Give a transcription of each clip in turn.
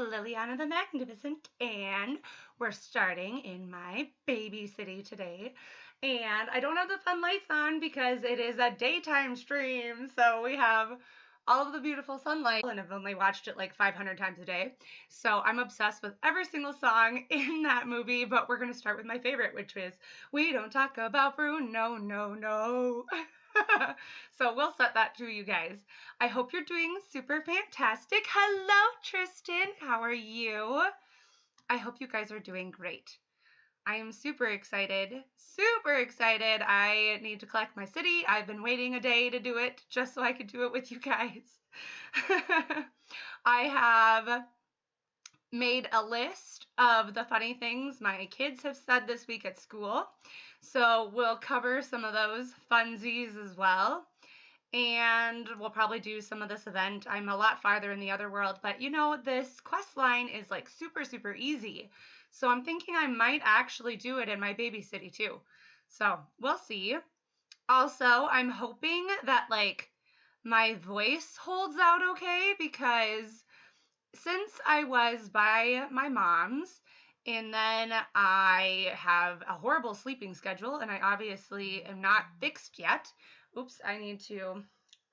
Liliana the Magnificent, and we're starting in my baby city today. And I don't have the fun lights on because it is a daytime stream, so we have all of the beautiful sunlight, and I've only watched it like 500 times a day. So I'm obsessed with every single song in that movie, but we're going to start with my favorite, which is We Don't Talk About Bruno, no. So we'll set that to you guys. I hope you're doing super fantastic. Hello, Tristan. How are you? I hope you guys are doing great. I am super excited. Super excited. I need to collect my city. I've been waiting a day to do it just so I could do it with you guys. I have made a list of the funny things my kids have said this week at school. So we'll cover some of those funsies as well. And we'll probably do some of this event. I'm a lot farther in the other world, but you know, this quest line is like super easy. So I'm thinking I might actually do it in my baby city too. So we'll see. Also, I'm hoping that like my voice holds out okay, because since I was by my mom's and then I have a horrible sleeping schedule and I obviously am not fixed yet. Oops, I need to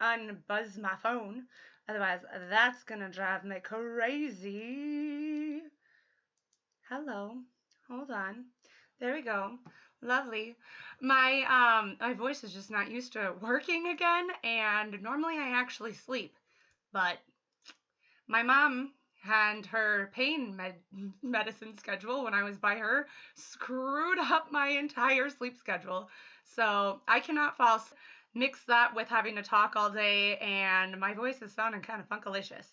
unbuzz my phone. Otherwise, that's going to drive me crazy. Hello. Hold on. There we go. Lovely. My voice is just not used to working again, and normally I actually sleep. But my mom and her pain medicine schedule when I was by her screwed up my entire sleep schedule. So I cannot fall asleep. Mix that with having to talk all day, and my voice is sounding kind of funkalicious.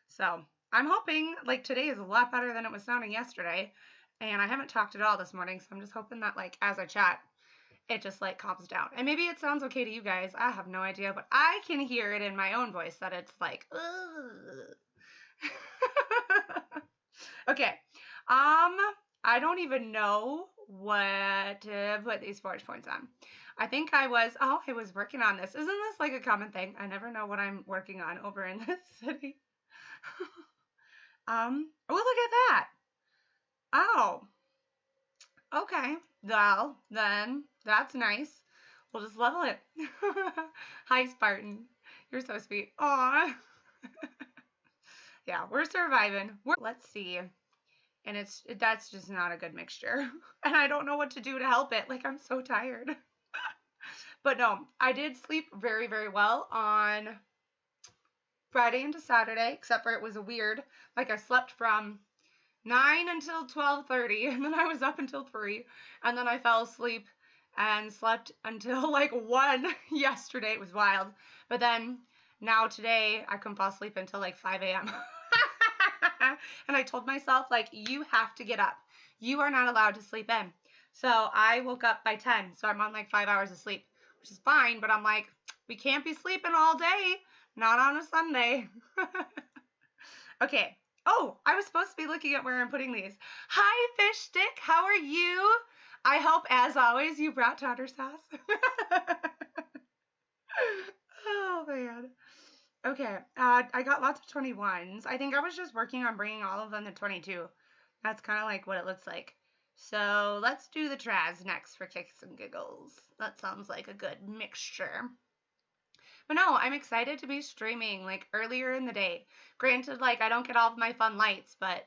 So I'm hoping like today is a lot better than it was sounding yesterday. And I haven't talked at all this morning, so I'm just hoping that like as I chat, it just like calms down. And maybe it sounds okay to you guys. I have no idea, but I can hear it in my own voice that it's like, ugh. Okay. I don't even know what to put these forge points on. I think I was working on this. Isn't this like a common thing? I never know what I'm working on over in this city. Oh, look at that. Oh, okay. Well, then that's nice. We'll just level it. Hi, Spartan. You're so sweet. Aw. Yeah, we're surviving. Let's see. And that's just not a good mixture. And I don't know what to do to help it. Like, I'm so tired. But no, I did sleep very well on Friday into Saturday, except for it was weird. Like, I slept from 9 until 12:30, and then I was up until 3, and then I fell asleep and slept until like 1 yesterday. It was wild. But then now today I couldn't fall asleep until like 5 a.m. And I told myself, like, you have to get up. You are not allowed to sleep in. So I woke up by 10. So I'm on like 5 hours of sleep, which is fine. But I'm like, we can't be sleeping all day. Not on a Sunday. Okay. Oh, I was supposed to be looking at where I'm putting these. Hi, Fish Stick. How are you? I hope, as always, you brought tartar sauce. Oh, man. Okay, I got lots of 21s. I think I was just working on bringing all of them to 22. That's kind of like what it looks like. So let's do the Traz next for kicks and giggles. That sounds like a good mixture. But no, I'm excited to be streaming like earlier in the day. Granted, like I don't get all of my fun lights, but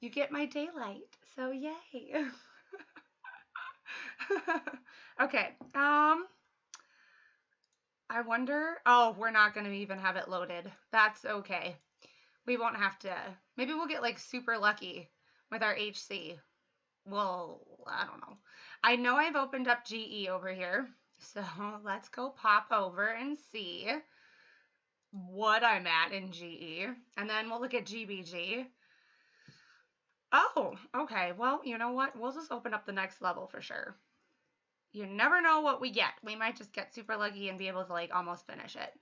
you get my daylight. So yay. Okay, I wonder, oh, we're not going to even have it loaded. That's okay. We won't have to, maybe we'll get like super lucky with our HC. Well, I don't know. I know I've opened up GE over here, so let's go pop over and see what I'm at in GE, and then we'll look at GBG. Oh, okay. Well, you know what? We'll just open up the next level for sure. You never know what we get. We might just get super lucky and be able to like almost finish it.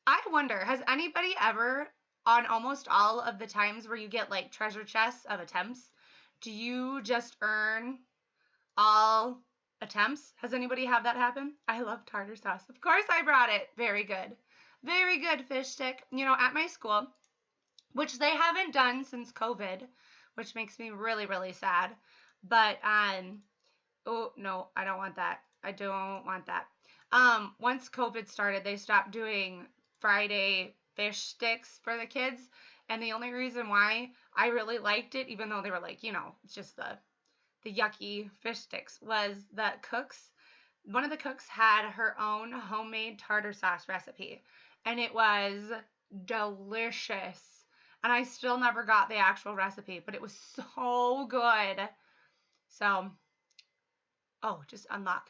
I wonder, has anybody ever, on almost all of the times where you get like treasure chests of attempts, do you just earn all attempts? Has anybody had that happen? I love tartar sauce. Of course I brought it. Very good. Very good, Fish Stick. You know, at my school, which they haven't done since COVID, which makes me really, really sad. But, oh, no, I don't want that. I don't want that. Once COVID started, they stopped doing Friday fish sticks for the kids. And the only reason why I really liked it, even though they were like, it's just the yucky fish sticks, was that one of the cooks had her own homemade tartar sauce recipe. And it was delicious. And I still never got the actual recipe, but it was so good. So, oh, just unlock.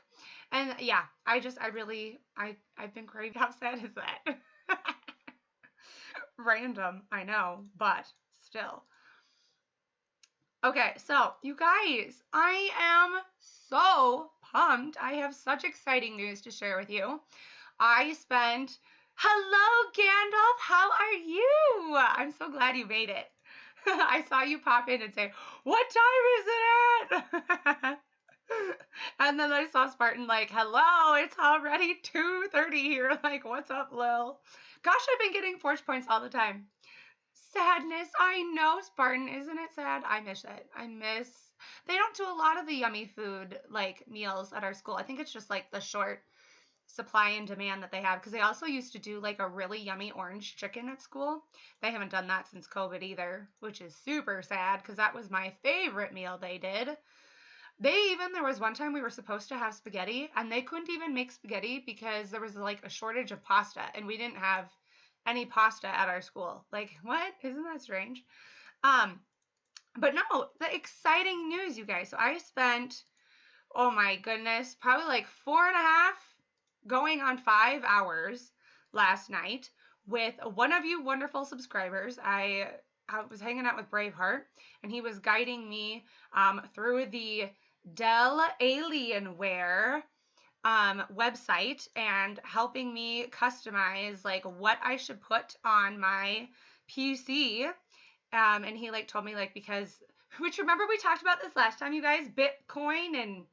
And yeah, I've been craving. How sad is that? Random, I know, but still. Okay, so you guys, I am so pumped. I have such exciting news to share with you. Hello, Gandalf, how are you? I'm so glad you made it. I saw you pop in and say, what time is it at? And then I saw Spartan like, hello, it's already 2:30 here. Like, what's up, Lil? Gosh, I've been getting forge points all the time. Sadness, I know, Spartan. Isn't it sad? I miss it. They don't do a lot of the yummy food, like, meals at our school. I think it's just, like, the short supply and demand that they have, because they also used to do, like, a really yummy orange chicken at school. They haven't done that since COVID either, which is super sad, because that was my favorite meal they did. There was one time we were supposed to have spaghetti, and they couldn't even make spaghetti because there was, like, a shortage of pasta, and we didn't have any pasta at our school. Like, what? Isn't that strange? But no, the exciting news, you guys. So I spent, oh my goodness, probably like 4.5 going on 5 hours last night with one of you wonderful subscribers. I was hanging out with Braveheart, and he was guiding me through the Dell Alienware website and helping me customize like what I should put on my PC. And he like told me like, which remember we talked about this last time, you guys, Bitcoin and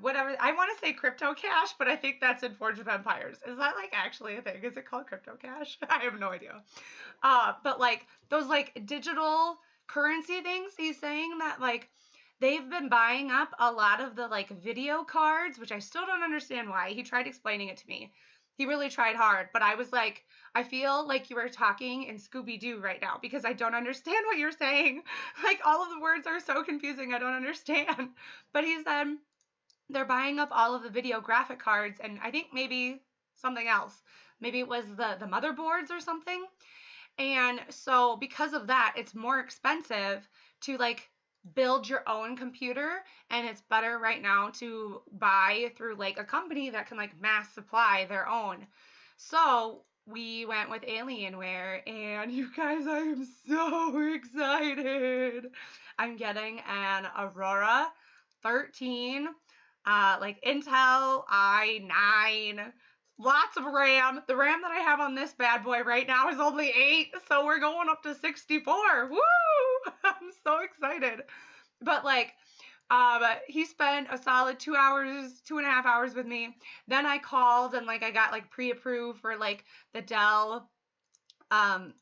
whatever. I want to say crypto cash, but I think that's in Forge of Empires. Is that like actually a thing? Is it called crypto cash? I have no idea. But like those like digital currency things, he's saying that like they've been buying up a lot of the like video cards, which I still don't understand why. He tried explaining it to me. He really tried hard, but I was like, I feel like you are talking in Scooby-Doo right now because I don't understand what you're saying. Like all of the words are so confusing. I don't understand. But he said they're buying up all of the video graphic cards and I think maybe something else. Maybe it was the motherboards or something. And so because of that, it's more expensive to like build your own computer, and it's better right now to buy through like a company that can like mass supply their own. So we went with Alienware, and you guys, I am so excited. I'm getting an Aurora 13, like Intel i9, lots of RAM. The RAM that I have on this bad boy right now is only 8, so we're going up to 64. Woo! I'm so excited. But like, he spent a solid 2.5 hours with me. Then I called and like I got like pre-approved for like the Dell,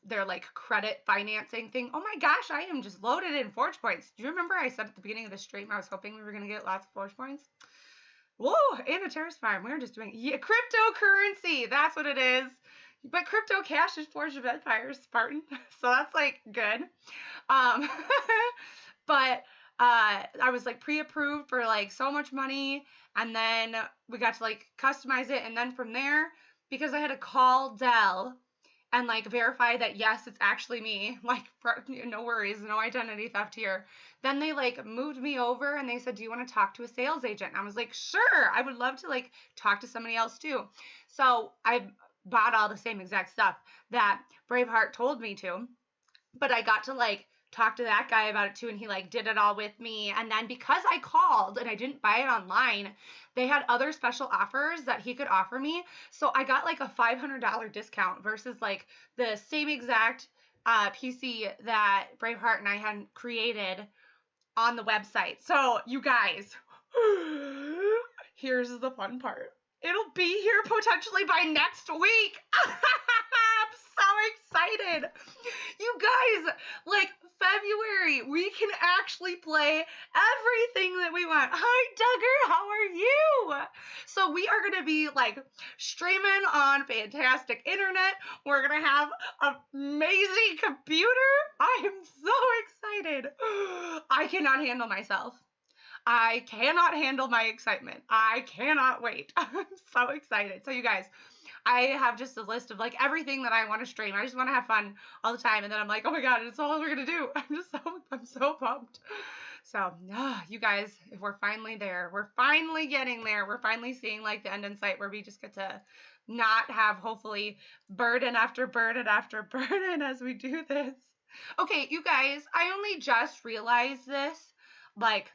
their like credit financing thing. Oh my gosh, I am just loaded in Forge points. Do you remember I said at the beginning of the stream I was hoping we were gonna get lots of Forge points? Whoa, and a terrace farm. We're just doing cryptocurrency. That's what it is. But crypto cash is Forge of Empires, Spartan. So that's like good. But I was like pre-approved for like so much money, and then we got to like customize it, and then from there, because I had to call Dell and like verify that yes, it's actually me, like no worries, no identity theft here. Then they like moved me over and they said, do you want to talk to a sales agent? And I was like, sure, I would love to like talk to somebody else too. So I bought all the same exact stuff that Braveheart told me to, but I got to like talk to that guy about it too, and he like did it all with me. And then because I called and I didn't buy it online, they had other special offers that he could offer me. So I got like a $500 discount versus like the same exact PC that Braveheart and I had created on the website. So you guys, here's the fun part. It'll be here potentially by next week. I'm so excited. You guys, like February, we can actually play everything that we want. Hi, Duggar, how are you? So we are going to be like streaming on fantastic internet. We're going to have an amazing computer. I am so excited. I cannot handle myself. I cannot handle my excitement. I cannot wait. I'm so excited. So you guys, I have just a list of like everything that I want to stream. I just want to have fun all the time. And then I'm like, oh my God, it's all we're going to do. I'm so pumped. So, you guys, if we're finally there, we're finally getting there. We're finally seeing like the end in sight where we just get to not have hopefully burden after burden after burden as we do this. Okay, you guys, I only just realized this like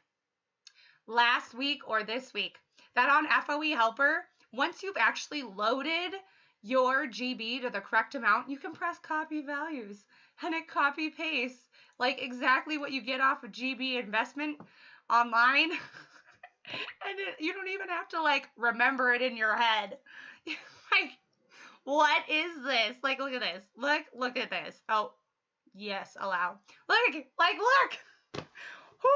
last week or this week that on FoE Helper, once you've actually loaded your GB to the correct amount, you can press copy values and it copy pastes like exactly what you get off of GB investment online. And you don't even have to like remember it in your head. Like, what is this? Like, look at this. Look at this. Oh, yes, allow. Look. Who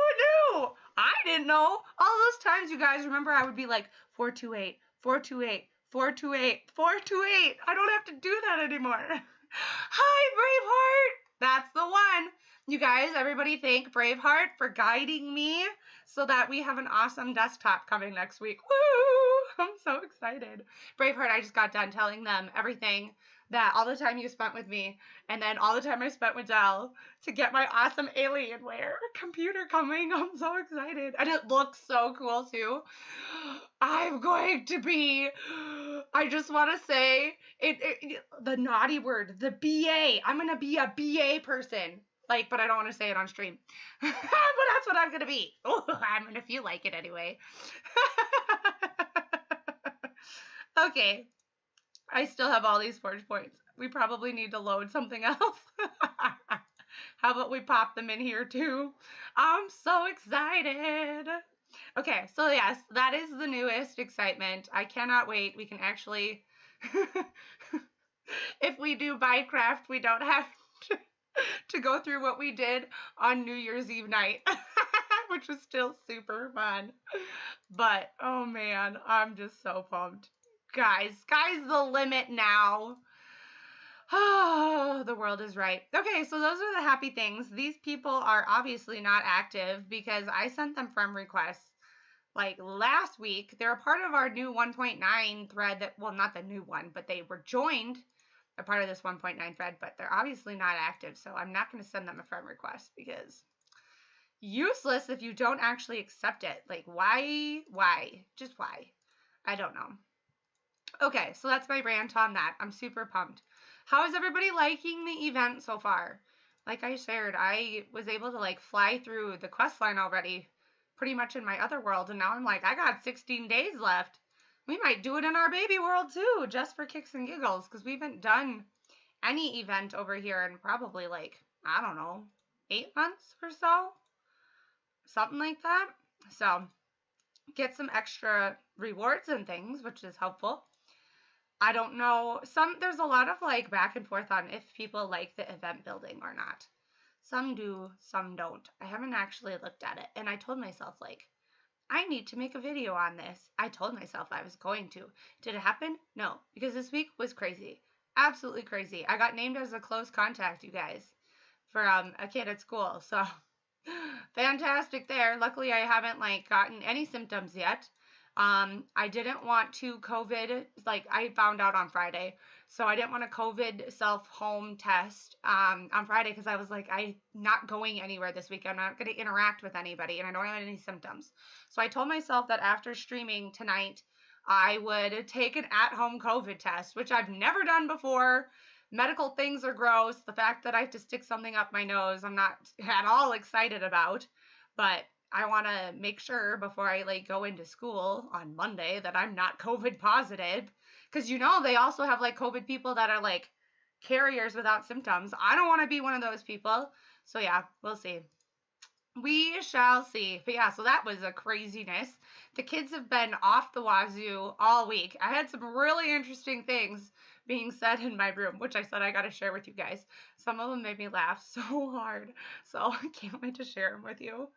knew? I didn't know. All those times, you guys, remember I would be like 428, 428, 428, 428. I don't have to do that anymore. Hi, Braveheart. That's the one. You guys, everybody thank Braveheart for guiding me so that we have an awesome desktop coming next week. Woo! I'm so excited. Braveheart, I just got done telling them everything that all the time you spent with me and then all the time I spent with Dell to get my awesome Alienware computer coming. I'm so excited. And it looks so cool too. I'm going to be, I just want to say, the naughty word, the BA. I'm going to be a BA person. Like, but I don't want to say it on stream. But that's what I'm going to be. Oh, I'm going to feel like it anyway. Okay. I still have all these forge points. We probably need to load something else. How about we pop them in here too? I'm so excited. Okay, so yes, that is the newest excitement. I cannot wait. We can actually, if we do Minecraft, we don't have to go through what we did on New Year's Eve night, which was still super fun. But, oh man, I'm just so pumped. Guys, sky's the limit now. Oh, the world is right. Okay, so those are the happy things. These people are obviously not active because I sent them friend requests like last week. They're a part of our new 1.9 thread that, well, not the new one, but they were joined a part of this 1.9 thread, but they're obviously not active. So I'm not going to send them a friend request because useless if you don't actually accept it. Like, why? Just why? I don't know. Okay, so that's my rant on that. I'm super pumped. How is everybody liking the event so far? Like I shared, I was able to like fly through the quest line already pretty much in my other world, and now I'm like, I got 16 days left. We might do it in our baby world too, just for kicks and giggles, because we haven't done any event over here in probably like, I don't know, 8 months or so? Something like that. So, get some extra rewards and things, which is helpful. I don't know. There's a lot of like back and forth on if people like the event building or not. Some do, some don't. I haven't actually looked at it. And I told myself like, I need to make a video on this. I told myself I was going to. Did it happen? No, because this week was crazy. Absolutely crazy. I got named as a close contact, you guys, for a kid at school. So fantastic there. Luckily, I haven't like gotten any symptoms yet. I didn't want to COVID, like I found out on Friday, so I didn't want a COVID self-home test on Friday because I was like, I'm not going anywhere this week. I'm not going to interact with anybody, and I don't have any symptoms. So I told myself that after streaming tonight, I would take an at-home COVID test, which I've never done before. Medical things are gross. The fact that I have to stick something up my nose, I'm not at all excited about, but I want to make sure before I like go into school on Monday that I'm not COVID positive. Because you know, they also have like COVID people that are like carriers without symptoms. I don't want to be one of those people. So yeah, we'll see. We shall see. But yeah, so that was a craziness. The kids have been off the wazoo all week. I had some really interesting things being said in my room, which I said I got to share with you guys. Some of them made me laugh so hard. So I can't wait to share them with you.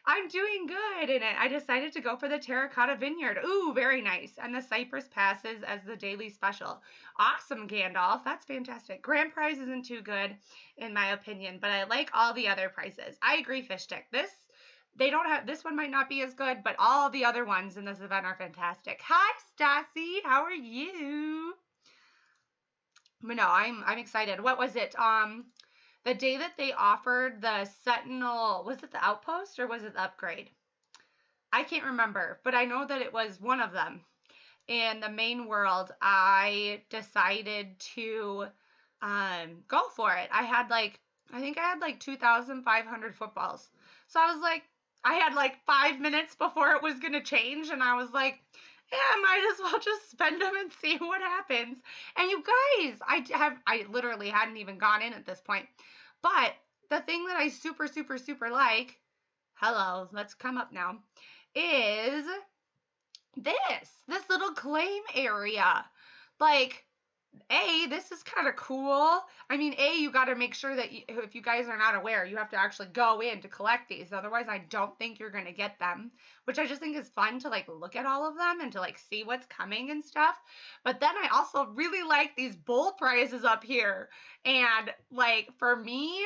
I'm doing good in it. I decided to go for the terracotta vineyard. Ooh, very nice. And the cypress passes as the daily special. Awesome, Gandalf. That's fantastic. Grand prize isn't too good, in my opinion, but I like all the other prizes. I agree, Fish Stick. They don't have, this one might not be as good, but all the other ones in this event are fantastic. Hi, Stassi. How are you? But no, I'm excited. What was it? The day that they offered the Sentinel, was it the Outpost or was it the upgrade? I can't remember, but I know that it was one of them. In the main world, I decided to go for it. I think I had like 2,500 footballs. So I was like, I had like 5 minutes before it was going to change, and I was like, yeah, I might as well just spend them and see what happens. And you guys, I literally hadn't even gone in at this point. But the thing that I super, super, super like, hello, let's come up now, is this little claim area. Like, this is kind of cool. I mean, you got to make sure that if you guys are not aware, you have to actually go in to collect these. Otherwise, I don't think you're going to get them, which I just think is fun to like look at all of them and to like see what's coming and stuff. But then I also really like these bull prizes up here. And like for me,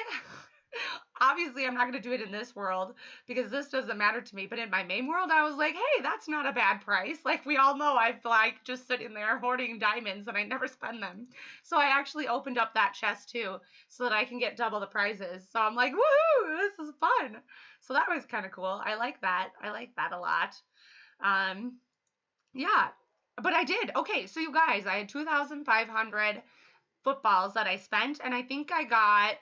obviously I'm not going to do it in this world because this doesn't matter to me, but in my main world I was like, hey, that's not a bad price. Like we all know I've like just sitting there hoarding diamonds and I never spend them. So I actually opened up that chest too so that I can get double the prizes. So I'm like, woohoo, this is fun. So that was kind of cool. I like that a lot. Yeah, but I did. Okay, so you guys, I had 2,500 footballs that I spent, and I think I got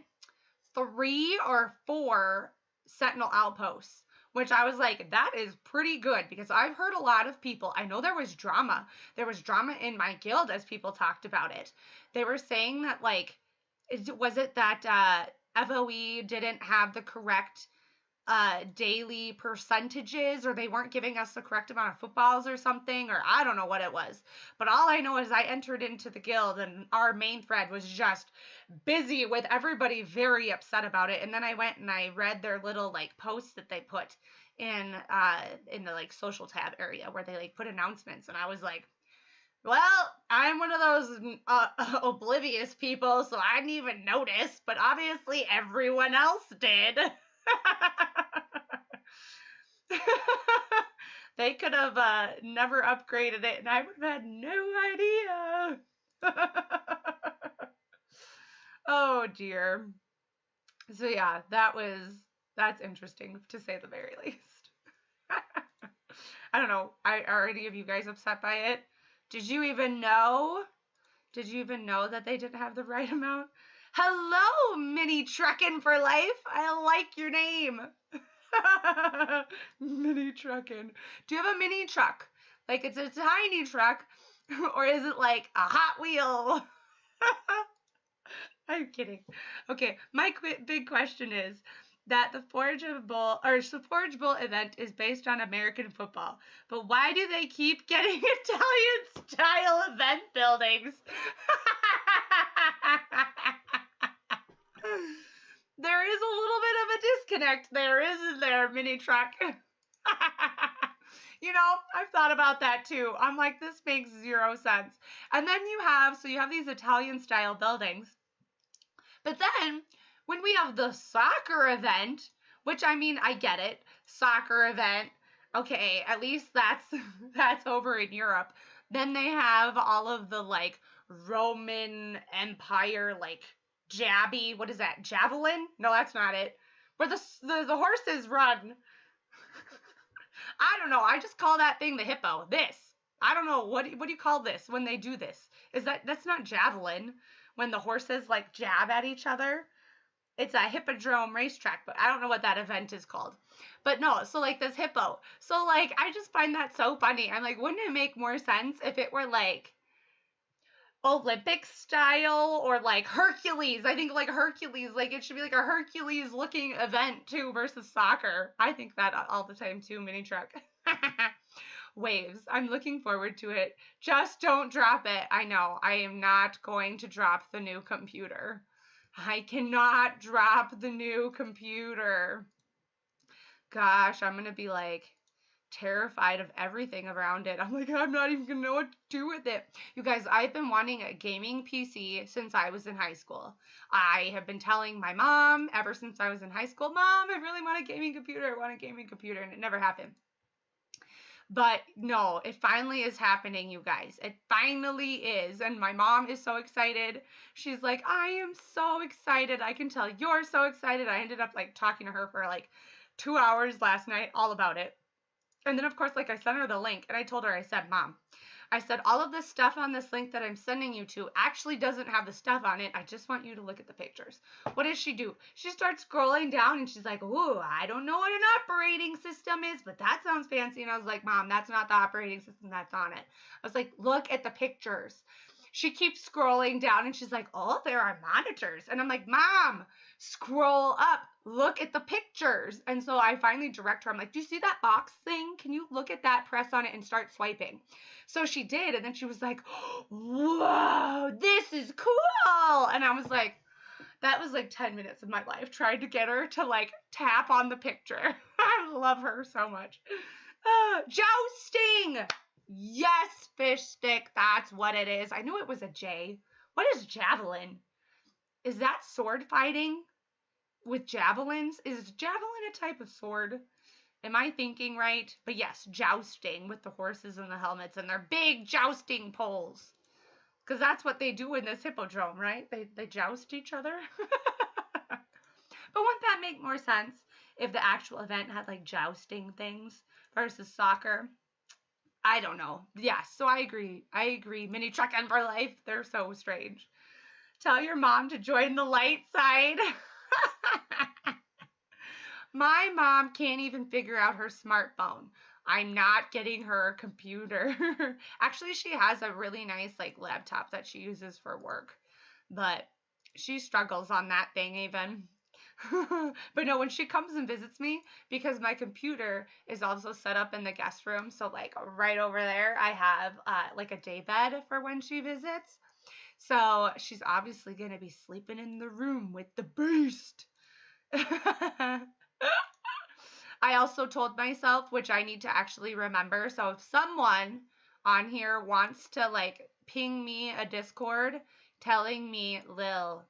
3 or 4 Sentinel outposts, which I was like, that is pretty good because I've heard a lot of people. I know there was drama. There was drama in my guild as people talked about it. They were saying that, like, was it that FoE didn't have the correct daily percentages, or they weren't giving us the correct amount of footballs or something, or I don't know what it was. But all I know is I entered into the guild and our main thread was just busy with everybody very upset about it. And then I went and I read their little like posts that they put in the like social tab area where they like put announcements, and I was like, well, I'm one of those oblivious people, so I didn't even notice, but obviously everyone else did. They could have never upgraded it, and I would have had no idea. Oh dear. So yeah, that's interesting to say the very least. I don't know. Are any of you guys upset by it? Did you even know? Did you even know that they didn't have the right amount? Hello, Mini Truckin' for Life. I like your name. Mini Truckin'. Do you have a mini truck? Like it's a tiny truck, or is it like a Hot Wheel? I'm kidding. Okay, my big question is that the Forgeable event is based on American football, but why do they keep getting Italian style event buildings? There is a little bit of a disconnect there, isn't there, Mini Truck? You know, I've thought about that too. I'm like, this makes 0 sense. And then you have these Italian style buildings. But then when we have the soccer event, which I mean, I get it, soccer event, okay, at least that's over in Europe. Then they have all of the like Roman Empire like what is that? Javelin? No, that's not it. Where the horses run. I don't know. I just call that thing the hippo. This. I don't know. What do you call this when they do this? That's not javelin when the horses like jab at each other? It's a hippodrome racetrack, but I don't know what that event is called. But no, so like this hippo. So like I just find that so funny. I'm like, wouldn't it make more sense if it were like, Olympic style or like Hercules. I think like Hercules, like it should be like a Hercules looking event too versus soccer. I think that all the time too, mini truck. Waves. I'm looking forward to it. Just don't drop it. I know. I am not going to drop the new computer. I cannot drop the new computer. Gosh, I'm going to be like terrified of everything around it. I'm like, I'm not even gonna know what to do with it. You guys, I've been wanting a gaming PC since I was in high school. I have been telling my mom ever since I was in high school, Mom, I really want a gaming computer. I want a gaming computer, and it never happened. But no, it finally is happening, you guys. It finally is. And my mom is so excited. She's like, I am so excited. I can tell you're so excited. I ended up like talking to her for like 2 hours last night, all about it. And then, of course, like I sent her the link and I told her, I said, Mom, I said, all of this stuff on this link that I'm sending you to actually doesn't have the stuff on it. I just want you to look at the pictures. What does she do? She starts scrolling down and she's like, ooh, I don't know what an operating system is, but that sounds fancy. And I was like, Mom, that's not the operating system that's on it. I was like, look at the pictures. She keeps scrolling down and she's like, oh, there are monitors. And I'm like, Mom, scroll up, look at the pictures. And so I finally direct her. I'm like, do you see that box thing? Can you look at that, press on it, and start swiping? So she did. And then she was like, whoa, this is cool. And I was like, that was like 10 minutes of my life trying to get her to like tap on the picture. I love her so much. Jousting. Yes, fish stick. That's what it is. I knew it was a J. What is javelin? Is that sword fighting with javelins? Is javelin a type of sword? Am I thinking right? But yes, jousting with the horses and the helmets and their big jousting poles. Because that's what they do in this hippodrome, right? They joust each other. But wouldn't that make more sense if the actual event had like jousting things versus soccer? I don't know. Yes, so I agree. Mini truck and for life, they're so strange. Tell your mom to join the light side. My mom can't even figure out her smartphone. I'm not getting her a computer. Actually, she has a really nice like laptop that she uses for work, but she struggles on that thing even. But no, when she comes and visits me, because my computer is also set up in the guest room, so like right over there, I have like a day bed for when she visits. So she's obviously going to be sleeping in the room with the beast. I also told myself, which I need to actually remember. So if someone on here wants to like ping me a Discord telling me, Lil,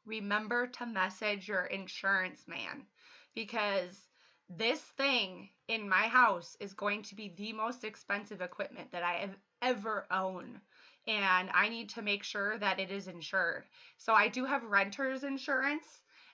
remember to message your insurance man, because this thing in my house is going to be the most expensive equipment that I have ever owned. And I need to make sure that it is insured. So I do have renter's insurance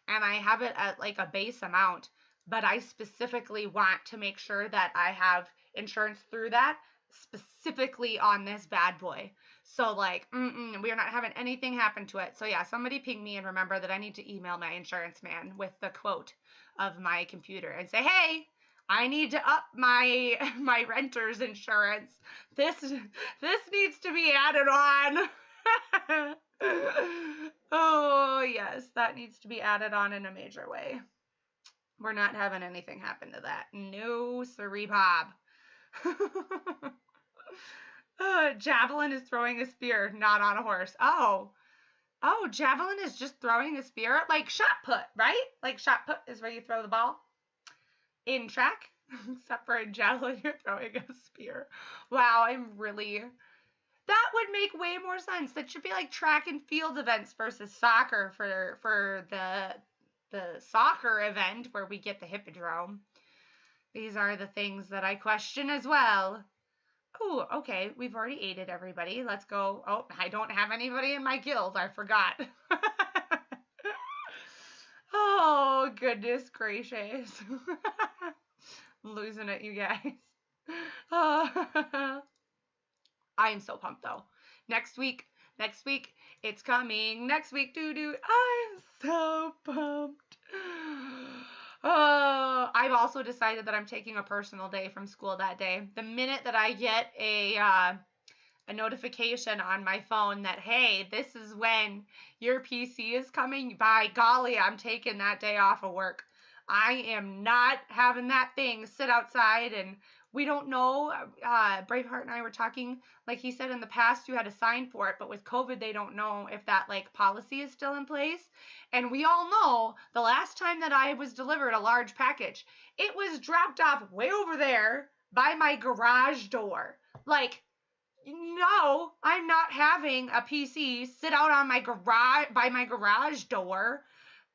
and I have it at like a base amount, but I specifically want to make sure that I have insurance through that specifically on this bad boy. So like, we're not having anything happen to it. So yeah, somebody ping me and remember that I need to email my insurance man with the quote of my computer and say, hey, I need to up my renter's insurance. This needs to be added on. Oh, yes, that needs to be added on in a major way. We're not having anything happen to that. No, siree, Bob. Javelin is throwing a spear, not on a horse. Oh, javelin is just throwing a spear, like shot put, right? Like shot put is where you throw the ball in track, except for in javelin, you're throwing a spear. Wow, that would make way more sense. That should be like track and field events versus soccer for the soccer event where we get the hippodrome. These are the things that I question as well. Oh, okay, we've already aided everybody. Let's go. Oh, I don't have anybody in my guild. I forgot. Oh, goodness gracious. Losing it, you guys. I am so pumped, though. Next week, it's coming. Next week, I'm so pumped. Oh, I've also decided that I'm taking a personal day from school that day. The minute that I get a notification on my phone that, hey, this is when your PC is coming. By golly, I'm taking that day off of work. I am not having that thing sit outside, and we don't know. Braveheart and I were talking, like he said in the past, you had to sign for it, but with COVID, they don't know if that like policy is still in place. And we all know the last time that I was delivered a large package, it was dropped off way over there by my garage door. Like, no, I'm not having a PC sit out on my garage by my garage door.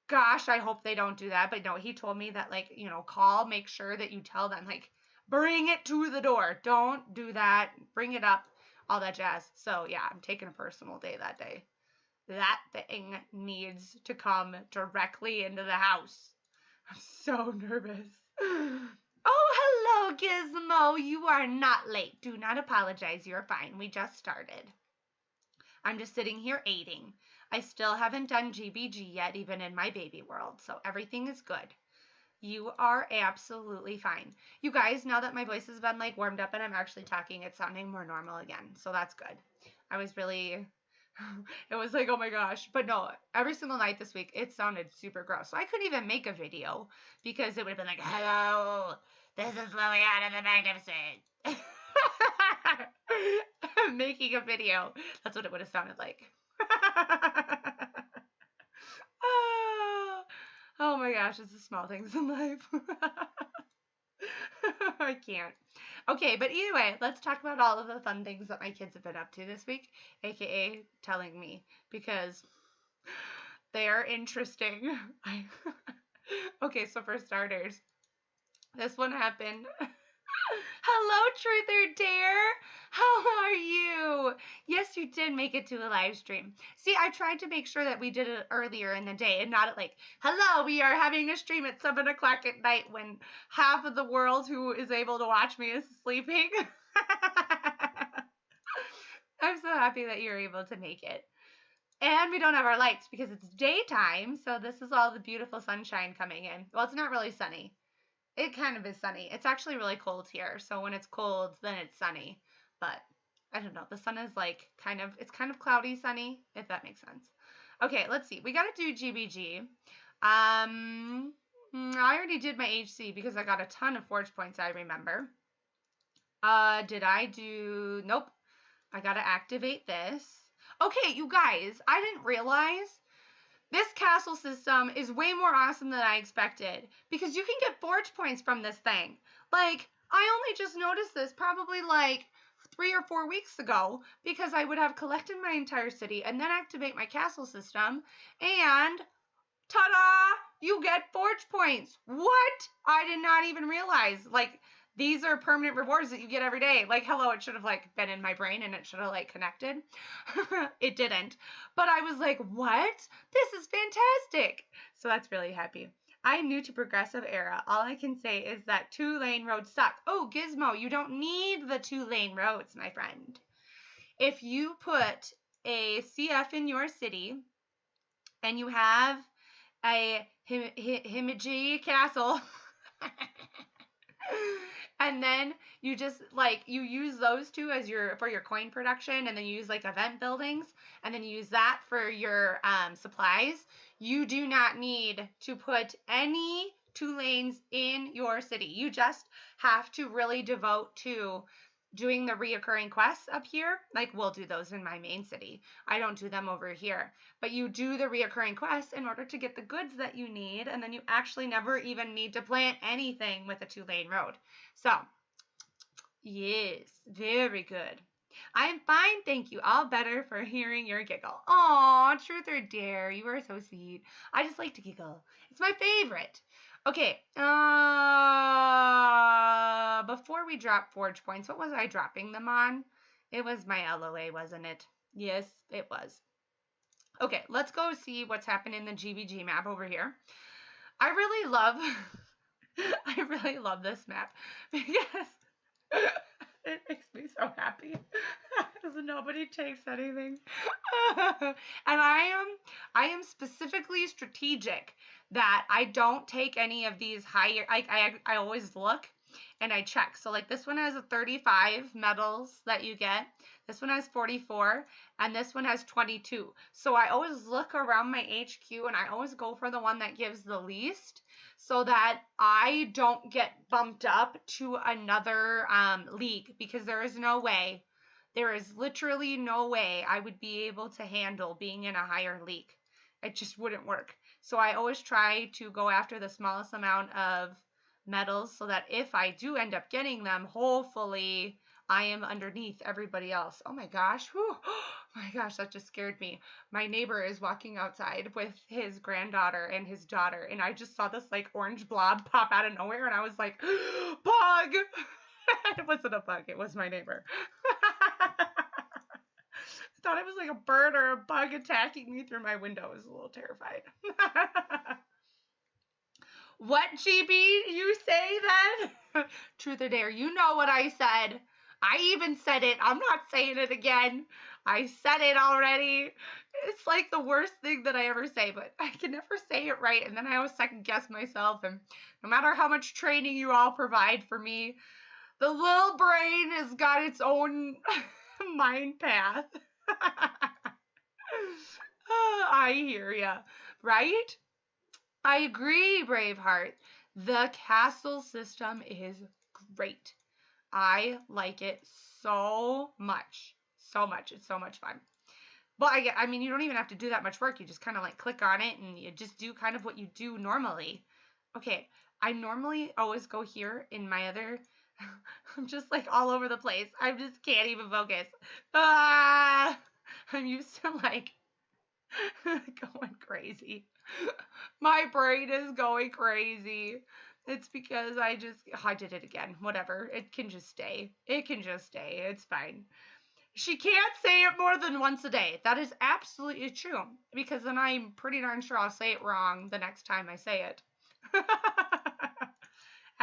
Gosh, I hope they don't do that. But no, he told me that, like, call, make sure that you tell them, like, bring it to the door. Don't do that. Bring it up, all that jazz. So yeah, I'm taking a personal day that day. That thing needs to come directly into the house. I'm so nervous. Oh, hello, Gizmo. You are not late. Do not apologize. You're fine. We just started. I'm just sitting here eating. I still haven't done GBG yet, even in my baby world, so everything is good. You are absolutely fine. You guys, now that my voice has been like warmed up and I'm actually talking, it's sounding more normal again, so that's good. I was really, it was like, oh my gosh. But no, every single night this week, it sounded super gross. So I couldn't even make a video because it would have been like, hello, this is LilianaTheM. Making a video. That's what it would have sounded like. Oh my gosh, it's the small things in life. I can't. Okay, but either way, let's talk about all of the fun things that my kids have been up to this week, aka telling me, because they're interesting. Okay, so for starters, this one happened. Hello, Truth or Dare. How are you? Yes, you did make it to a live stream. See, I tried to make sure that we did it earlier in the day and not at like, hello, we are having a stream at 7 o'clock at night when half of the world who is able to watch me is sleeping. I'm so happy that you're able to make it. And we don't have our lights because it's daytime, so this is all the beautiful sunshine coming in. Well, it's not really sunny. It kind of is sunny. It's actually really cold here, so when it's cold, then it's sunny. But I don't know. The sun is like it's kind of cloudy sunny, if that makes sense. Okay, let's see. We got to do GBG. I already did my HC because I got a ton of forge points, I remember. Did I do... Nope. I got to activate this. Okay, you guys, I didn't realize this castle system is way more awesome than I expected because you can get forge points from this thing. Like, I only just noticed this probably like 3 or 4 weeks ago because I would have collected my entire city and then activate my castle system and ta-da! You get forge points. What? I did not even realize. Like, these are permanent rewards that you get every day. Like, hello, it should have like been in my brain and it should have like connected. It didn't. But I was like, what? This is fantastic. So that's really happy. I'm new to progressive era. All I can say is that 2-lane roads suck. Oh, Gizmo, you don't need the 2-lane roads, my friend. If you put a CF in your city and you have a Himeji castle and then you just like you use those two as for your coin production, and then you use like event buildings, and then you use that for your supplies. You do not need to put any 2 lanes in your city. You just have to really devote to doing the reoccurring quests up here. Like, we'll do those in my main city. I don't do them over here. But you do the reoccurring quests in order to get the goods that you need, and then you actually never even need to plant anything with a 2-lane road. So, yes, very good. I'm fine, thank you. All better for hearing your giggle. Aw, Truth or Dare, you are so sweet. I just like to giggle. It's my favorite. Okay, before we drop forge points, what was I dropping them on? It was my LOA, wasn't it? Yes, it was. Okay, let's go see what's happened in the GBG map over here. I really love this map because it makes me so happy because nobody takes anything. And I am specifically strategic that I don't take any of these higher, I always look and I check. So like this one has 35 medals that you get. This one has 44 and this one has 22. So I always look around my HQ and I always go for the one that gives the least so that I don't get bumped up to another league, because there is literally no way I would be able to handle being in a higher league. It just wouldn't work. So I always try to go after the smallest amount of medals so that if I do end up getting them, hopefully I am underneath everybody else. Oh my gosh. Whew. Oh my gosh, that just scared me. My neighbor is walking outside with his granddaughter and his daughter, and I just saw this like orange blob pop out of nowhere, and I was like, bug! It wasn't a bug, it was my neighbor. I thought it was like a bird or a bug attacking me through my window. I was a little terrified. What, GB? You say that? Truth or dare? You know what I said. I even said it. I'm not saying it again. I said it already. It's like the worst thing that I ever say, but I can never say it right. And then I always second guess myself. And no matter how much training you all provide for me, the little brain has got its own mind path. I hear ya, right? I agree, Braveheart. The castle system is great. I like it so much. So much. It's so much fun. Well, I mean, you don't even have to do that much work. You just kind of like click on it and you just do kind of what you do normally. Okay, I normally always go here in my other... I'm just like all over the place. I just can't even focus. Ah! I'm used to like going crazy. My brain is going crazy. It's because I did it again. Whatever. It can just stay. It can just stay. It's fine. She can't say it more than once a day. That is absolutely true. Because then I'm pretty darn sure I'll say it wrong the next time I say it.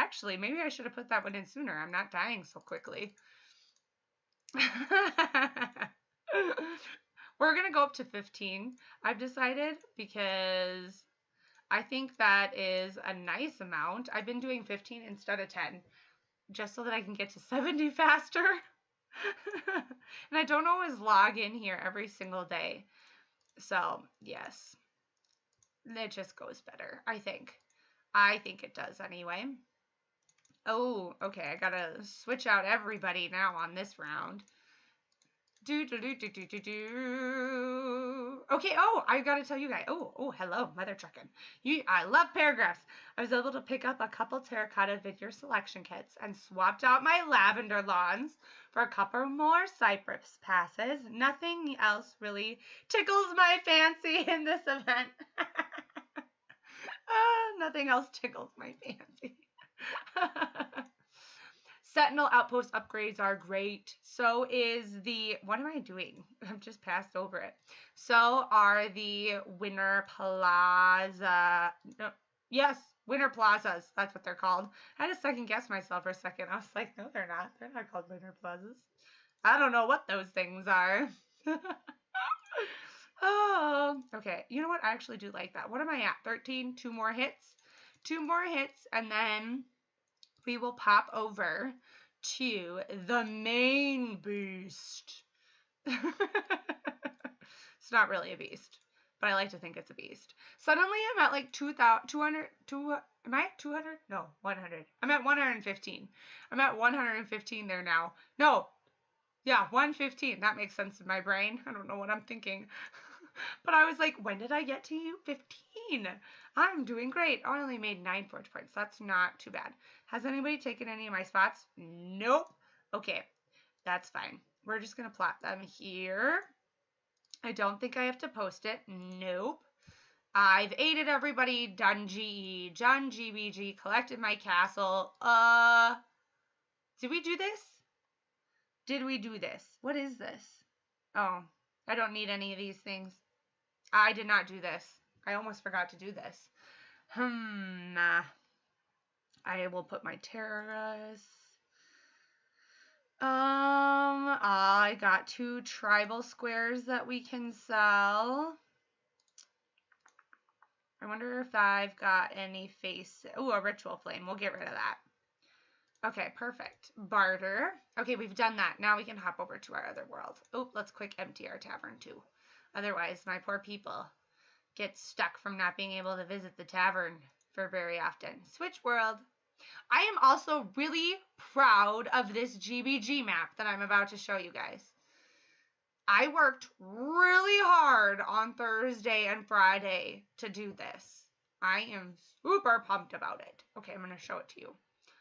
Actually, maybe I should have put that one in sooner. I'm not dying so quickly. We're going to go up to 15, I've decided, because I think that is a nice amount. I've been doing 15 instead of 10, just so that I can get to 70 faster. And I don't always log in here every single day. So, yes. It just goes better, I think. I think it does anyway. Oh, okay, I gotta switch out everybody now on this round. Okay, oh, I gotta tell you guys. Oh, hello, mother truckin'. I love paragraphs. I was able to pick up a couple terracotta vineyard selection kits and swapped out my lavender lawns for a couple more cypress passes. Nothing else really tickles my fancy in this event. Nothing else tickles my fancy. Sentinel outpost upgrades are great. So is what am I doing? I've just passed over it. So are the Winter Plaza. No, yes, Winter Plazas. That's what they're called. I had to second guess myself for a second. I was like, no, they're not. They're not called Winter Plazas. I don't know what those things are. Oh, okay. You know what? I actually do like that. What am I at? 13? 2 more hits? 2 more hits, and then we will pop over to the main beast. It's not really a beast, but I like to think it's a beast. Suddenly I'm at like 200, am I at 200? No, 100. I'm at 115. I'm at 115 there now. No, yeah, 115. That makes sense in my brain. I don't know what I'm thinking. But I was like, when did I get to you? 15. I'm doing great. I only made 9 forge points. That's not too bad. Has anybody taken any of my spots? Nope. Okay, that's fine. We're just going to plot them here. I don't think I have to post it. Nope. I've aided everybody, done GE, done GBG, collected my castle. Did we do this? Did we do this? What is this? Oh, I don't need any of these things. I did not do this. I almost forgot to do this. I will put my terrace. I got 2 tribal squares that we can sell. I wonder if I've got any face. Oh, a ritual flame. We'll get rid of that. Okay, perfect. Barter. Okay, we've done that. Now we can hop over to our other world. Oh, let's quick empty our tavern too. Otherwise, my poor people get stuck from not being able to visit the tavern for very often. Switch world. I am also really proud of this GBG map that I'm about to show you guys. I worked really hard on Thursday and Friday to do this. I am super pumped about it. Okay, I'm going to show it to you.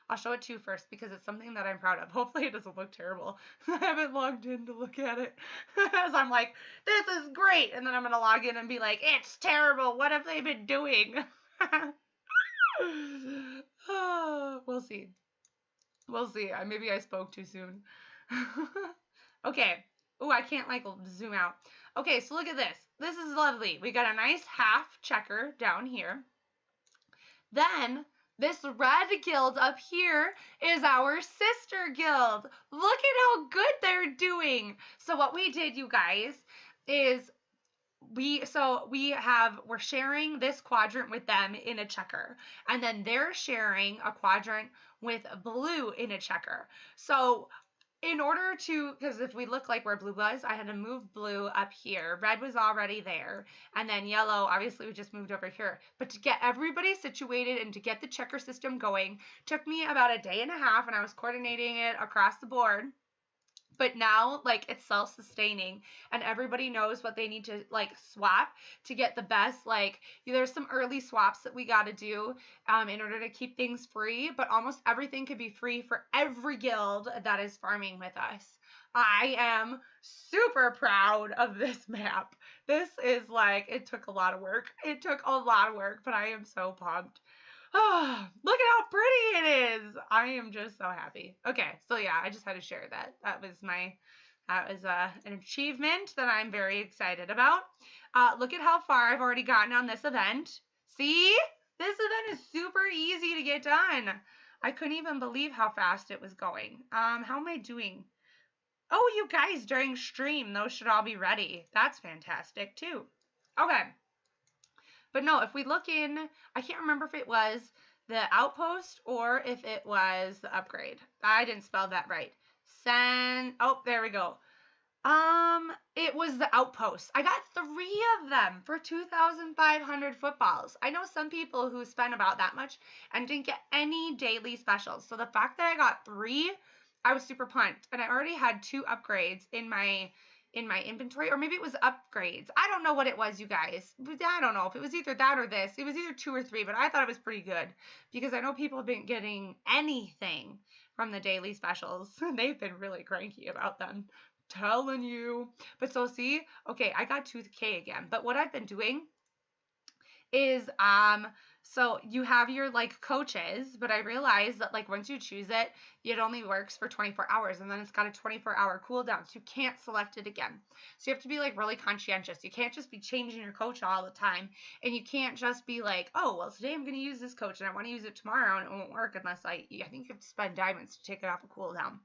I'll show it to you first because it's something that I'm proud of. Hopefully it doesn't look terrible. I haven't logged in to look at it. As I'm like, this is great. And then I'm going to log in and be like, it's terrible. What have they been doing? Oh, we'll see. We'll see. Maybe I spoke too soon. Okay. Oh, I can't like zoom out. Okay, so look at this. This is lovely. We got a nice half checker down here. Then this red guild up here is our sister guild. Look at how good they're doing. So what we did, you guys, is we're sharing this quadrant with them in a checker, and then they're sharing a quadrant with blue in a checker. So in order to, because if we look like where blue was, I had to move blue up here. Red was already there. And then yellow, obviously we just moved over here. But to get everybody situated and to get the checker system going, took me about a day and a half, and I was coordinating it across the board. But now, like, it's self-sustaining, and everybody knows what they need to, like, swap to get the best. Like, there's some early swaps that we got to do in order to keep things free, but almost everything could be free for every guild that is farming with us. I am super proud of this map. This is, like, it took a lot of work. It took a lot of work, but I am so pumped. Oh, look at how pretty it is. I am just so happy. Okay, so yeah, I just had to share that. That was an achievement that I'm very excited about. Look at how far I've already gotten on this event. See? This event is super easy to get done. I couldn't even believe how fast it was going. How am I doing? Oh, you guys, during stream, those should all be ready. That's fantastic too. Okay. But no, if we look in, I can't remember if it was the outpost or if it was the upgrade. I didn't spell that right. Oh, there we go. It was the outpost. I got 3 of them for 2,500 footballs. I know some people who spent about that much and didn't get any daily specials. So the fact that I got 3, I was super pumped. And I already had 2 upgrades in my inventory, or maybe it was upgrades. I don't know what it was, you guys. I don't know if it was either that or this. It was either 2 or 3, but I thought it was pretty good because I know people have been getting anything from the daily specials. They've been really cranky about them. Telling you. But so see, okay, I got 2K again. But what I've been doing is so you have your like coaches, but I realized that like once you choose it, it only works for 24 hours, and then it's got a 24-hour cooldown, so you can't select it again. So you have to be like really conscientious. You can't just be changing your coach all the time, and you can't just be like, oh well, today I'm going to use this coach and I want to use it tomorrow, and it won't work unless I think you have to spend diamonds to take it off a cooldown.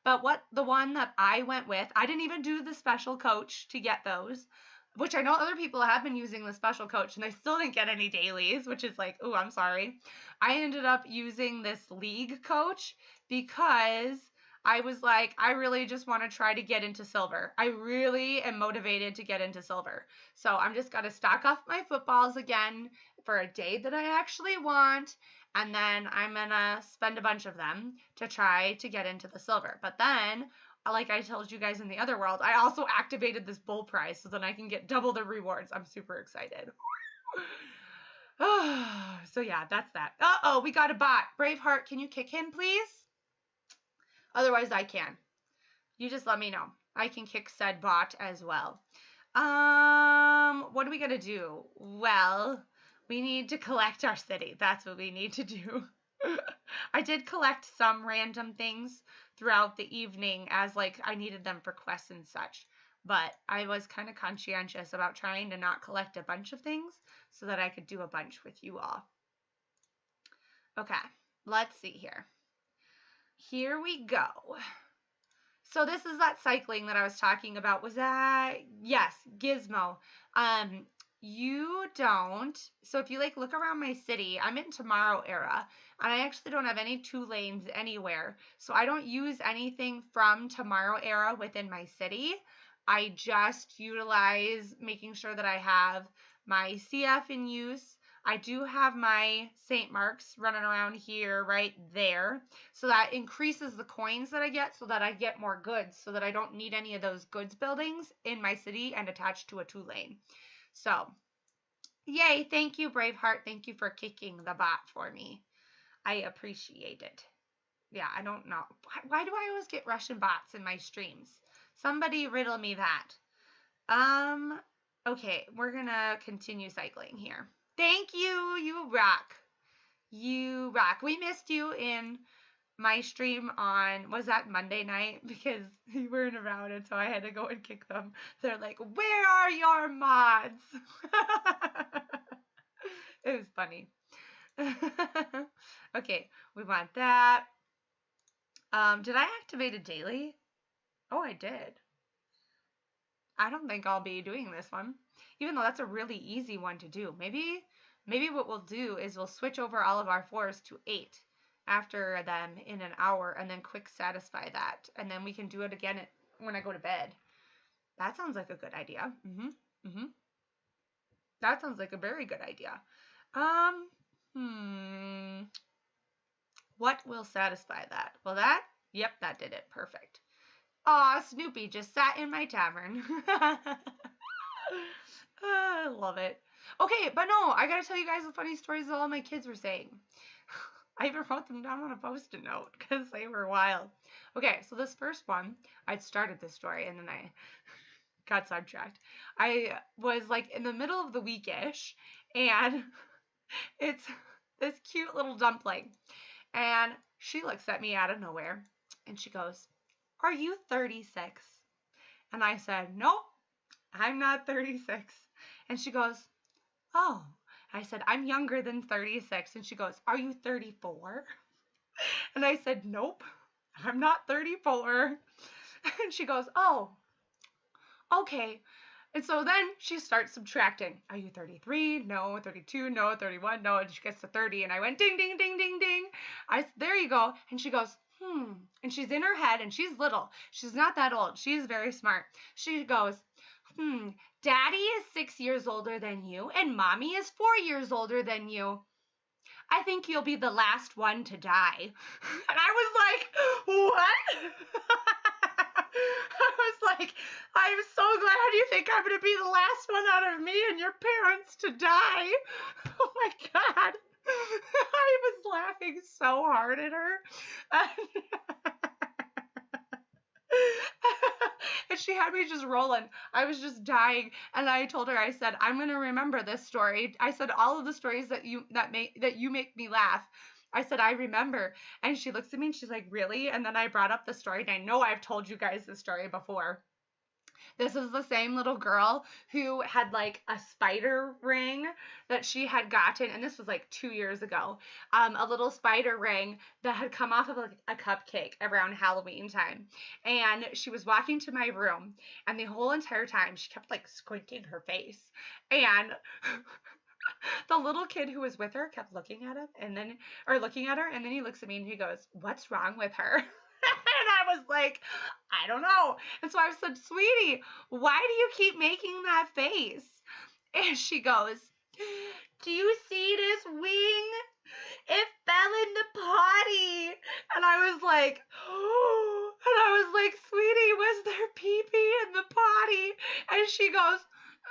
But the one that I went with, I didn't even do the special coach to get those, which I know other people have been using the special coach and they still didn't get any dailies, which is like, oh, I'm sorry. I ended up using this league coach because I was like, I really just want to try to get into silver. I really am motivated to get into silver. So I'm just going to stock off my footballs again for a day that I actually want. And then I'm going to spend a bunch of them to try to get into the silver. But then, like I told you guys in the other world, I also activated this bull prize so that I can get double the rewards. I'm super excited. So yeah, that's that. Uh-oh, we got a bot. Braveheart, can you kick him, please? Otherwise, I can. You just let me know. I can kick said bot as well. What are we going to do? Well, we need to collect our city. That's what we need to do. I did collect some random things throughout the evening as like I needed them for quests and such. But I was kind of conscientious about trying to not collect a bunch of things so that I could do a bunch with you all. Okay, let's see here. Here we go. So this is that cycling that I was talking about. Was that, yes, Gizmo. you don't. So if you like look around my city, I'm in Tomorrow Era, and I actually don't have any 2 lanes anywhere. So I don't use anything from Tomorrow Era within my city. I just utilize making sure that I have my CF in use. I do have my St. Mark's running around here right there. So that increases the coins that I get so that I get more goods so that I don't need any of those goods buildings in my city and attached to a 2 lane. So, yay, thank you, Braveheart. Thank you for kicking the bot for me. I appreciate it. Yeah, I don't know. Why do I always get Russian bots in my streams? Somebody riddle me that. Okay, we're gonna continue cycling here. Thank you, you rock. You rock. We missed you in my stream on, was that Monday night? Because you weren't around and so I had to go and kick them. They're like, where are your mods? It was funny. Okay, we want that. Did I activate it daily? Oh, I did. I don't think I'll be doing this one, even though that's a really easy one to do. Maybe what we'll do is we'll switch over all of our 4s to 8 after them in an hour and then quick satisfy that. And then we can do it again when I go to bed. That sounds like a good idea. That sounds like a very good idea. What will satisfy that? Well, yep, that did it. Perfect. Aw, Snoopy just sat in my tavern. I love it. Okay, but no, I gotta tell you guys the funny stories that all my kids were saying. I even wrote them down on a post-it note because they were wild. Okay, so this first one, I'd started this story and then I got sidetracked. I was like in the middle of the weekish and it's this cute little dumpling. And she looks at me out of nowhere and she goes, "Are you 36? And I said, "Nope, I'm not 36. And she goes, "Oh." I said, "I'm younger than 36. And she goes, "Are you 34? And I said, "Nope, I'm not 34. And she goes, "Oh, okay." And so then she starts subtracting. "Are you 33? No. 32? No. 31? No." And she gets to 30 and I went ding, ding, ding, ding, ding. There you go. And she goes, And she's in her head and she's little. She's not that old. She's very smart. She goes, "Daddy is 6 years older than you and Mommy is 4 years older than you. I think you'll be the last one to die." And I was like, "What?" I was like, "I'm so glad you think I'm going to be the last one out of me and your parents to die." Oh my God. I was laughing so hard at her. And she had me just rolling. I was just dying. And I told her, I said, "I'm going to remember this story." I said, "All of the stories that you make me laugh." I said, "I remember." And she looks at me and she's like, "Really?" And then I brought up the story. And I know I've told you guys this story before. This is the same little girl who had like a spider ring that she had gotten, and this was like 2 years ago, a little spider ring that had come off of a cupcake around Halloween time. And she was walking to my room, and the whole entire time she kept like squinting her face. And the little kid who was with her kept looking at her, and then he looks at me and he goes, "What's wrong with her?" And I was like, "I don't know." And so I said, "Sweetie, why do you keep making that face?" And she goes, "Do you see this wing? It fell in the potty." And I was like, "Oh." And I was like, "Sweetie, was there pee-pee in the potty?" And she goes,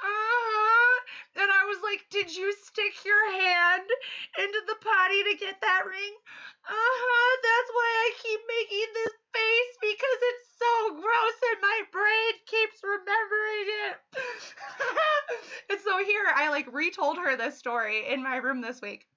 "Uh-huh." And I was like, "Did you stick your hand into the potty to get that ring?" "Uh-huh. That's why I keep making this face, because it's so gross and my brain keeps remembering it." And so here I like retold her this story in my room this week.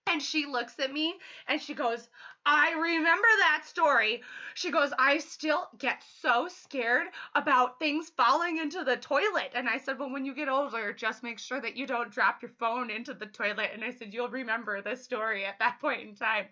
And she looks at me and she goes, I remember that story. She goes, I still get so scared about things falling into the toilet. And I said, well, when you get older, just make sure that you don't drop your phone into the toilet. And I said, you'll remember this story at that point in time.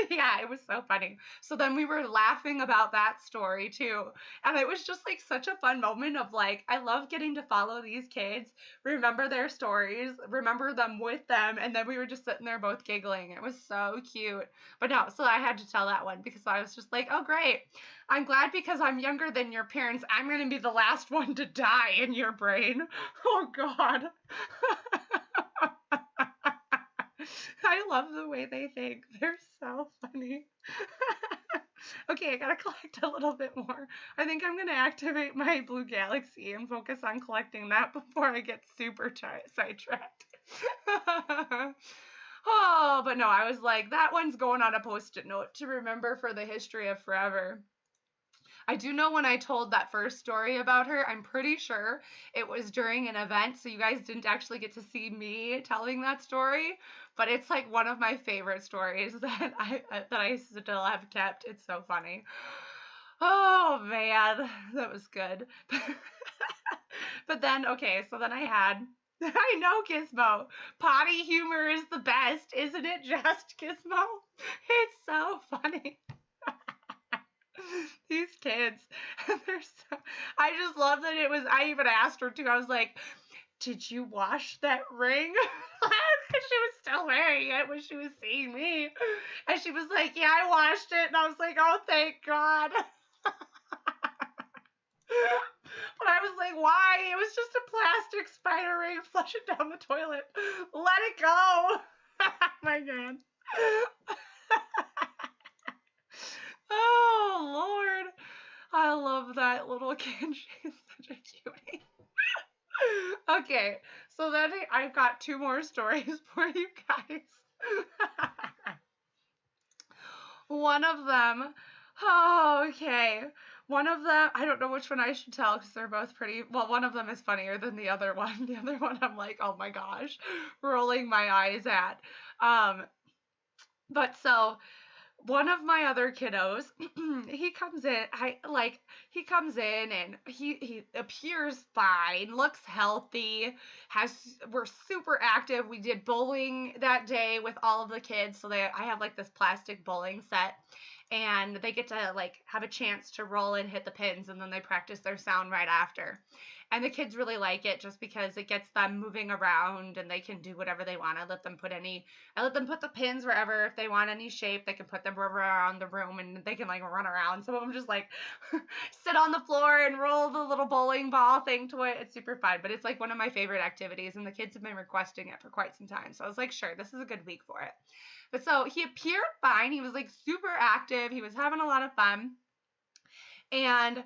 Yeah, it was so funny. So then we were laughing about that story too. And it was just like such a fun moment of like, I love getting to follow these kids, remember their stories, remember them with them. And then we were just sitting there both giggling. It was so cute. But no, so I had to tell that one because I was just like, oh, great. I'm glad because I'm younger than your parents, I'm going to be the last one to die in your brain. Oh, God. I love the way they think. They're so funny. Okay, I gotta collect a little bit more. I think I'm gonna activate my blue galaxy and focus on collecting that before I get super sidetracked. Oh, but no, I was like, that one's going on a post-it note to remember for the history of forever. I do know when I told that first story about her, I'm pretty sure it was during an event, so you guys didn't actually get to see me telling that story, but it's like one of my favorite stories that I still have kept. It's so funny. Oh man, that was good. But then, okay, so then I know, Gizmo. Potty humor is the best, isn't it just, Gizmo? It's so funny. These kids, they're so, I just love that it was, I even asked her too, I was like, did you wash that ring? She was still wearing it when she was seeing me. And she was like, yeah, I washed it. And I was like, oh, thank God. But I was like, why? It was just a plastic spider ring. Flush it down the toilet. Let it go. My God. Oh, Lord. I love that little kid. She's such a cutie. Okay, so then I've got two more stories for you guys. One of them, oh, okay. One of them, I don't know which one I should tell because they're both pretty, well, one of them is funnier than the other one. The other one I'm like, oh my gosh, rolling my eyes at. But so one of my other kiddos, he comes in and he appears fine, looks healthy, we're super active. We did bowling that day with all of the kids, so I have like this plastic bowling set, and they get to like have a chance to roll and hit the pins, and then they practice their sound right after. And the kids really like it just because it gets them moving around and they can do whatever they want. I let them put the pins wherever. If they want any shape, they can put them around the room and they can like run around. Some of them just like sit on the floor and roll the little bowling ball thing to it. It's super fun, but it's like one of my favorite activities and the kids have been requesting it for quite some time. So I was like, sure, this is a good week for it. But so he appeared fine. He was like super active. He was having a lot of fun. And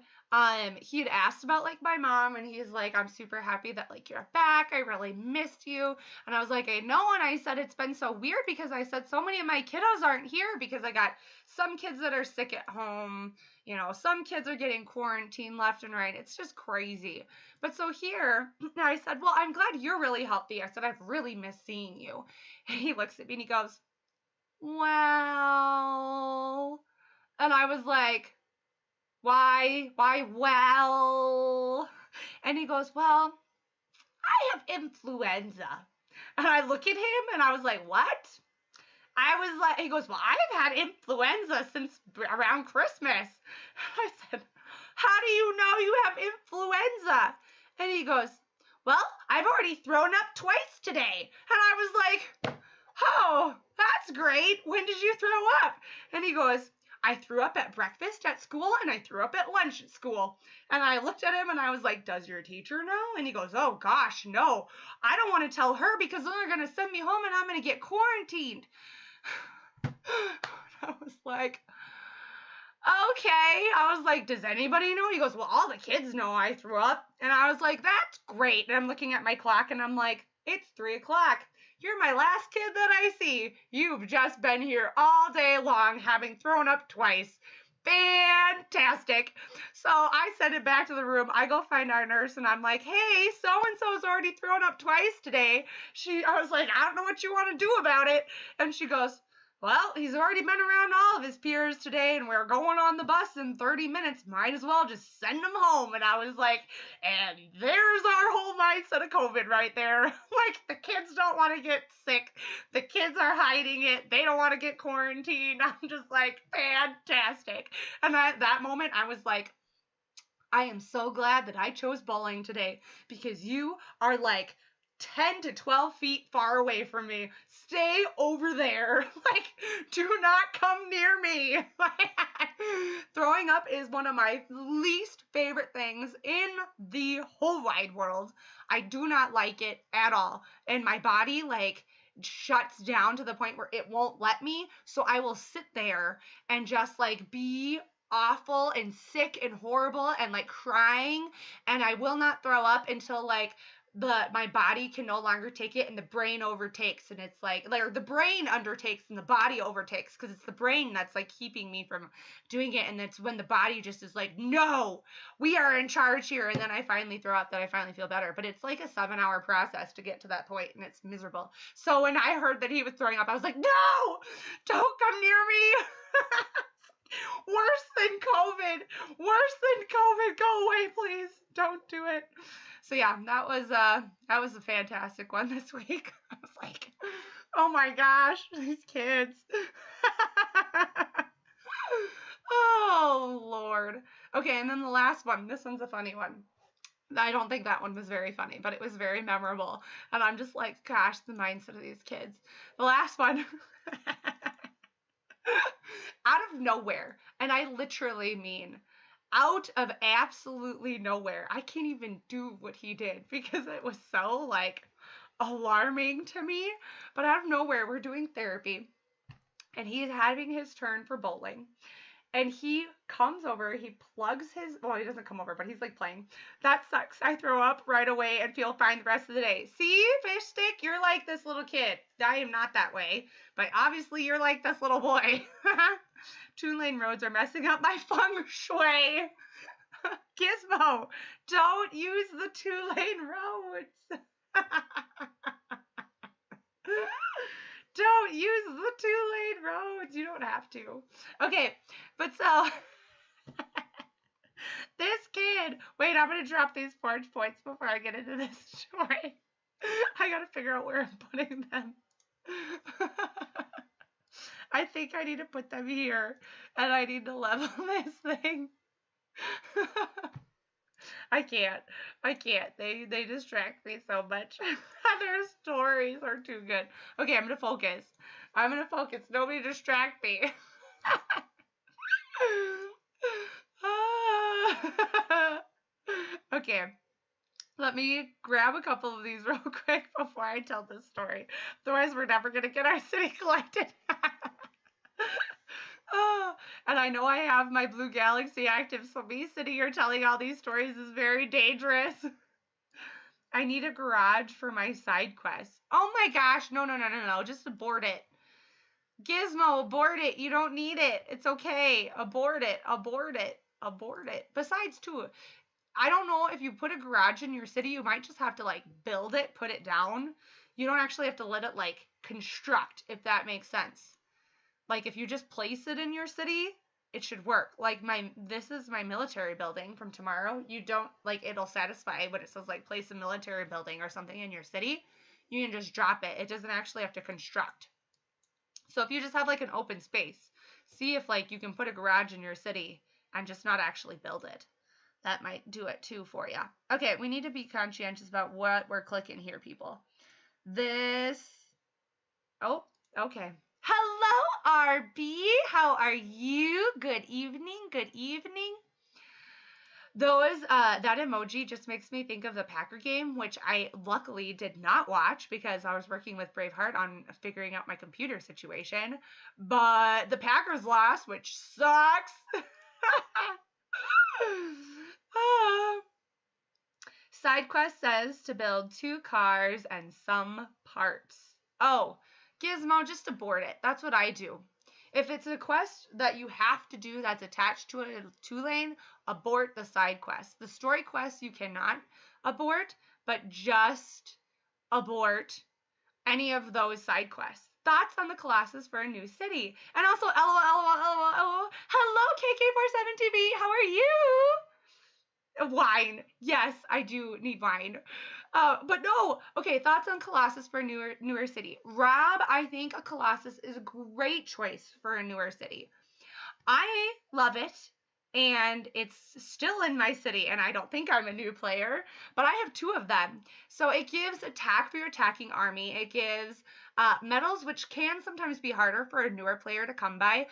he had asked about like my mom, and he's like, I'm super happy that like you're back. I really missed you. And I was like, I know. And I said, it's been so weird because I said so many of my kiddos aren't here because I got some kids that are sick at home. You know, some kids are getting quarantined left and right. It's just crazy. But so here, I said, well, I'm glad you're really healthy. I said, I've really missed seeing you. And he looks at me and he goes, well, and I was like, why, well? And he goes, well, I have influenza. And I look at him and I was like, what? I was like, he goes, well, I've had influenza since around Christmas. I said, how do you know you have influenza? And he goes, well, I've already thrown up twice today. And I was like, oh, that's great. When did you throw up? And he goes, I threw up at breakfast at school and I threw up at lunch at school. And I looked at him and I was like, does your teacher know? And he goes, oh gosh, no. I don't want to tell her because then they're going to send me home and I'm going to get quarantined. I was like, okay. I was like, does anybody know? He goes, well, all the kids know I threw up. And I was like, that's great. And I'm looking at my clock and I'm like, it's 3 o'clock. You're my last kid that I see. You've just been here all day long having thrown up twice. Fantastic. So I send it back to the room. I go find our nurse and I'm like, hey, so-and-so's already thrown up twice today. I was like, I don't know what you want to do about it. And she goes, well, he's already been around all of his peers today, and we're going on the bus in 30 minutes. Might as well just send him home. And I was like, and there's our whole mindset of COVID right there. Like, the kids don't want to get sick. The kids are hiding it. They don't want to get quarantined. I'm just like, fantastic. And at that moment, I was like, I am so glad that I chose bowling today because you are like 10 to 12 feet far away from me. Stay over there. Like, do not come near me. Throwing up is one of my least favorite things in the whole wide world. I do not like it at all. And my body, like, shuts down to the point where it won't let me. So I will sit there and just like be awful and sick and horrible and like crying, and I will not throw up until like my body can no longer take it and the brain overtakes, and it's like the brain undertakes and the body overtakes, because it's the brain that's like keeping me from doing it, and it's when the body just is like, no, we are in charge here, and then I finally throw up, that I finally feel better. But it's like a 7-hour process to get to that point, and it's miserable. So when I heard that he was throwing up, I was like, no, don't come near me. Worse than COVID. Worse than COVID. Go away, please. Don't do it. So yeah, that was a fantastic one this week. I was like, oh my gosh, these kids. Oh Lord. Okay, and then the last one. This one's a funny one. I don't think that one was very funny, but it was very memorable. And I'm just like, gosh, the mindset of these kids. The last one. Out of nowhere, and I literally mean out of absolutely nowhere. I can't even do what he did because it was so like alarming to me. But out of nowhere, we're doing therapy, and he's having his turn for bowling. And he comes over, he plugs his, well, he doesn't come over, but he's like playing. That sucks. I throw up right away and feel fine the rest of the day. See, fish stick, you're like this little kid. I am not that way, but obviously you're like this little boy. 2-lane roads are messing up my feng shui. Gizmo, don't use the 2-lane roads. Don't use the 2-lane roads. You don't have to. Okay, but so this kid. Wait, I'm gonna drop these orange points before I get into this story. I gotta figure out where I'm putting them. I think I need to put them here, and I need to level this thing. I can't. They distract me so much. Their stories are too good. Okay, I'm gonna focus. Nobody distract me. Okay. Let me grab a couple of these real quick before I tell this story. Otherwise, we're never gonna get our city collected. And I know I have my Blue Galaxy active, so me sitting here telling all these stories is very dangerous. I need a garage for my side quest. Oh my gosh, no, just abort it. Gizmo, abort it. You don't need it. It's okay. Abort it. Besides, too, I don't know, if you put a garage in your city, you might just have to, like, build it, put it down. You don't actually have to let it, like, construct, if that makes sense. Like, if you just place it in your city, it should work. Like, this is my military building from tomorrow. You don't, like, it'll satisfy when it says, like, place a military building or something in your city. You can just drop it. It doesn't actually have to construct. So if you just have, like, an open space, see if, like, you can put a garage in your city and just not actually build it. That might do it, too, for you. Okay, we need to be conscientious about what we're clicking here, people. Oh, okay. Hello, RB. How are you? Good evening. That emoji just makes me think of the Packer game, which I luckily did not watch because I was working with Braveheart on figuring out my computer situation. But the Packers lost, which sucks. Side quest says to build 2 cars and some parts. Oh, Gizmo, just abort it. That's what I do. If it's a quest that you have to do that's attached to a 2-lane, abort the side quest. The story quest you cannot abort, but just abort any of those side quests. Thoughts on the Colossus for a new city. And also, LOL. Hello, KK47TV. How are you? Wine. Yes, I do need wine. But no. Okay, thoughts on Colossus for a newer city. Rob, I think a Colossus is a great choice for a newer city. I love it, and it's still in my city, and I don't think I'm a new player, but I have 2 of them. So it gives attack for your attacking army. It gives medals, which can sometimes be harder for a newer player to come by,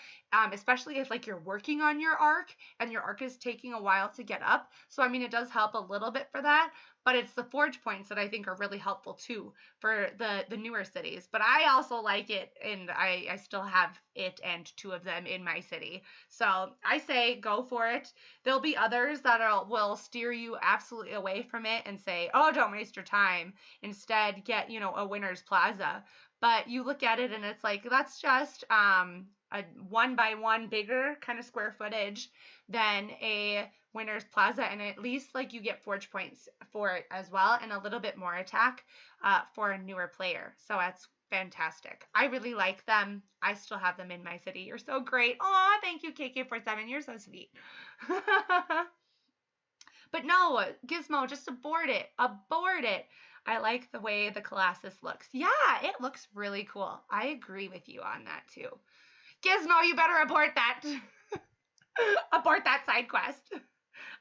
especially if like you're working on your arc and your arc is taking a while to get up. So I mean, it does help a little bit for that. But it's the forge points that I think are really helpful too for the newer cities. But I also like it, and I still have it and 2 of them in my city. So I say go for it. There'll be others that will steer you absolutely away from it and say, oh, don't waste your time. Instead, get, a winner's plaza. But you look at it and it's like, that's just a 1x1 bigger kind of square footage than a winner's plaza, and at least like you get forge points for it as well, and a little bit more attack for a newer player. So that's fantastic. I really like them. I still have them in my city. You're so great. Aw, thank you, KK47. You're so sweet. But no, Gizmo, just abort it. Abort it. I like the way the Colossus looks. Yeah, it looks really cool. I agree with you on that too. Gizmo, you better abort that. Abort that side quest.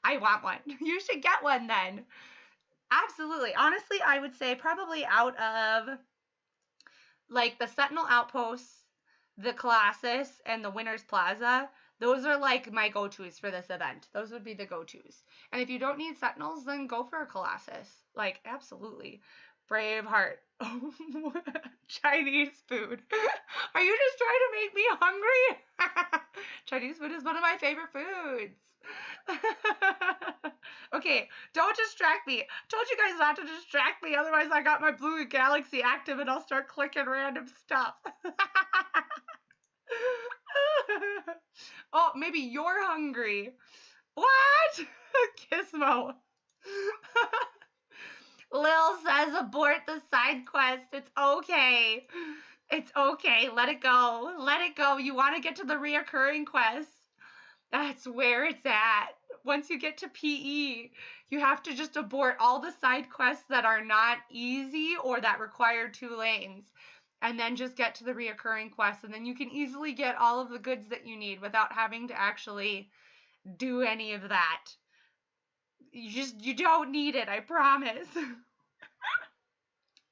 I want one. You should get one then. Absolutely. Honestly, I would say probably out of like the Sentinel Outposts, the Colossus, and the Winner's Plaza, those are like my go-tos for this event. Those would be the go-tos. And if you don't need Sentinels, then go for a Colossus. Like, absolutely. Braveheart. Chinese food. Are you just trying to make me hungry? Chinese food is one of my favorite foods. Okay, don't distract me. Told you guys not to distract me, otherwise I got my Blue Galaxy active and I'll start clicking random stuff. Oh, maybe you're hungry. What? Gizmo. Lil says abort the side quest. It's okay. It's okay. Let it go. Let it go. You want to get to the reoccurring quests. That's where it's at. Once you get to PE, you have to just abort all the side quests that are not easy or that require 2 lanes. And then just get to the reoccurring quests. And then you can easily get all of the goods that you need without having to actually do any of that. You don't need it, I promise.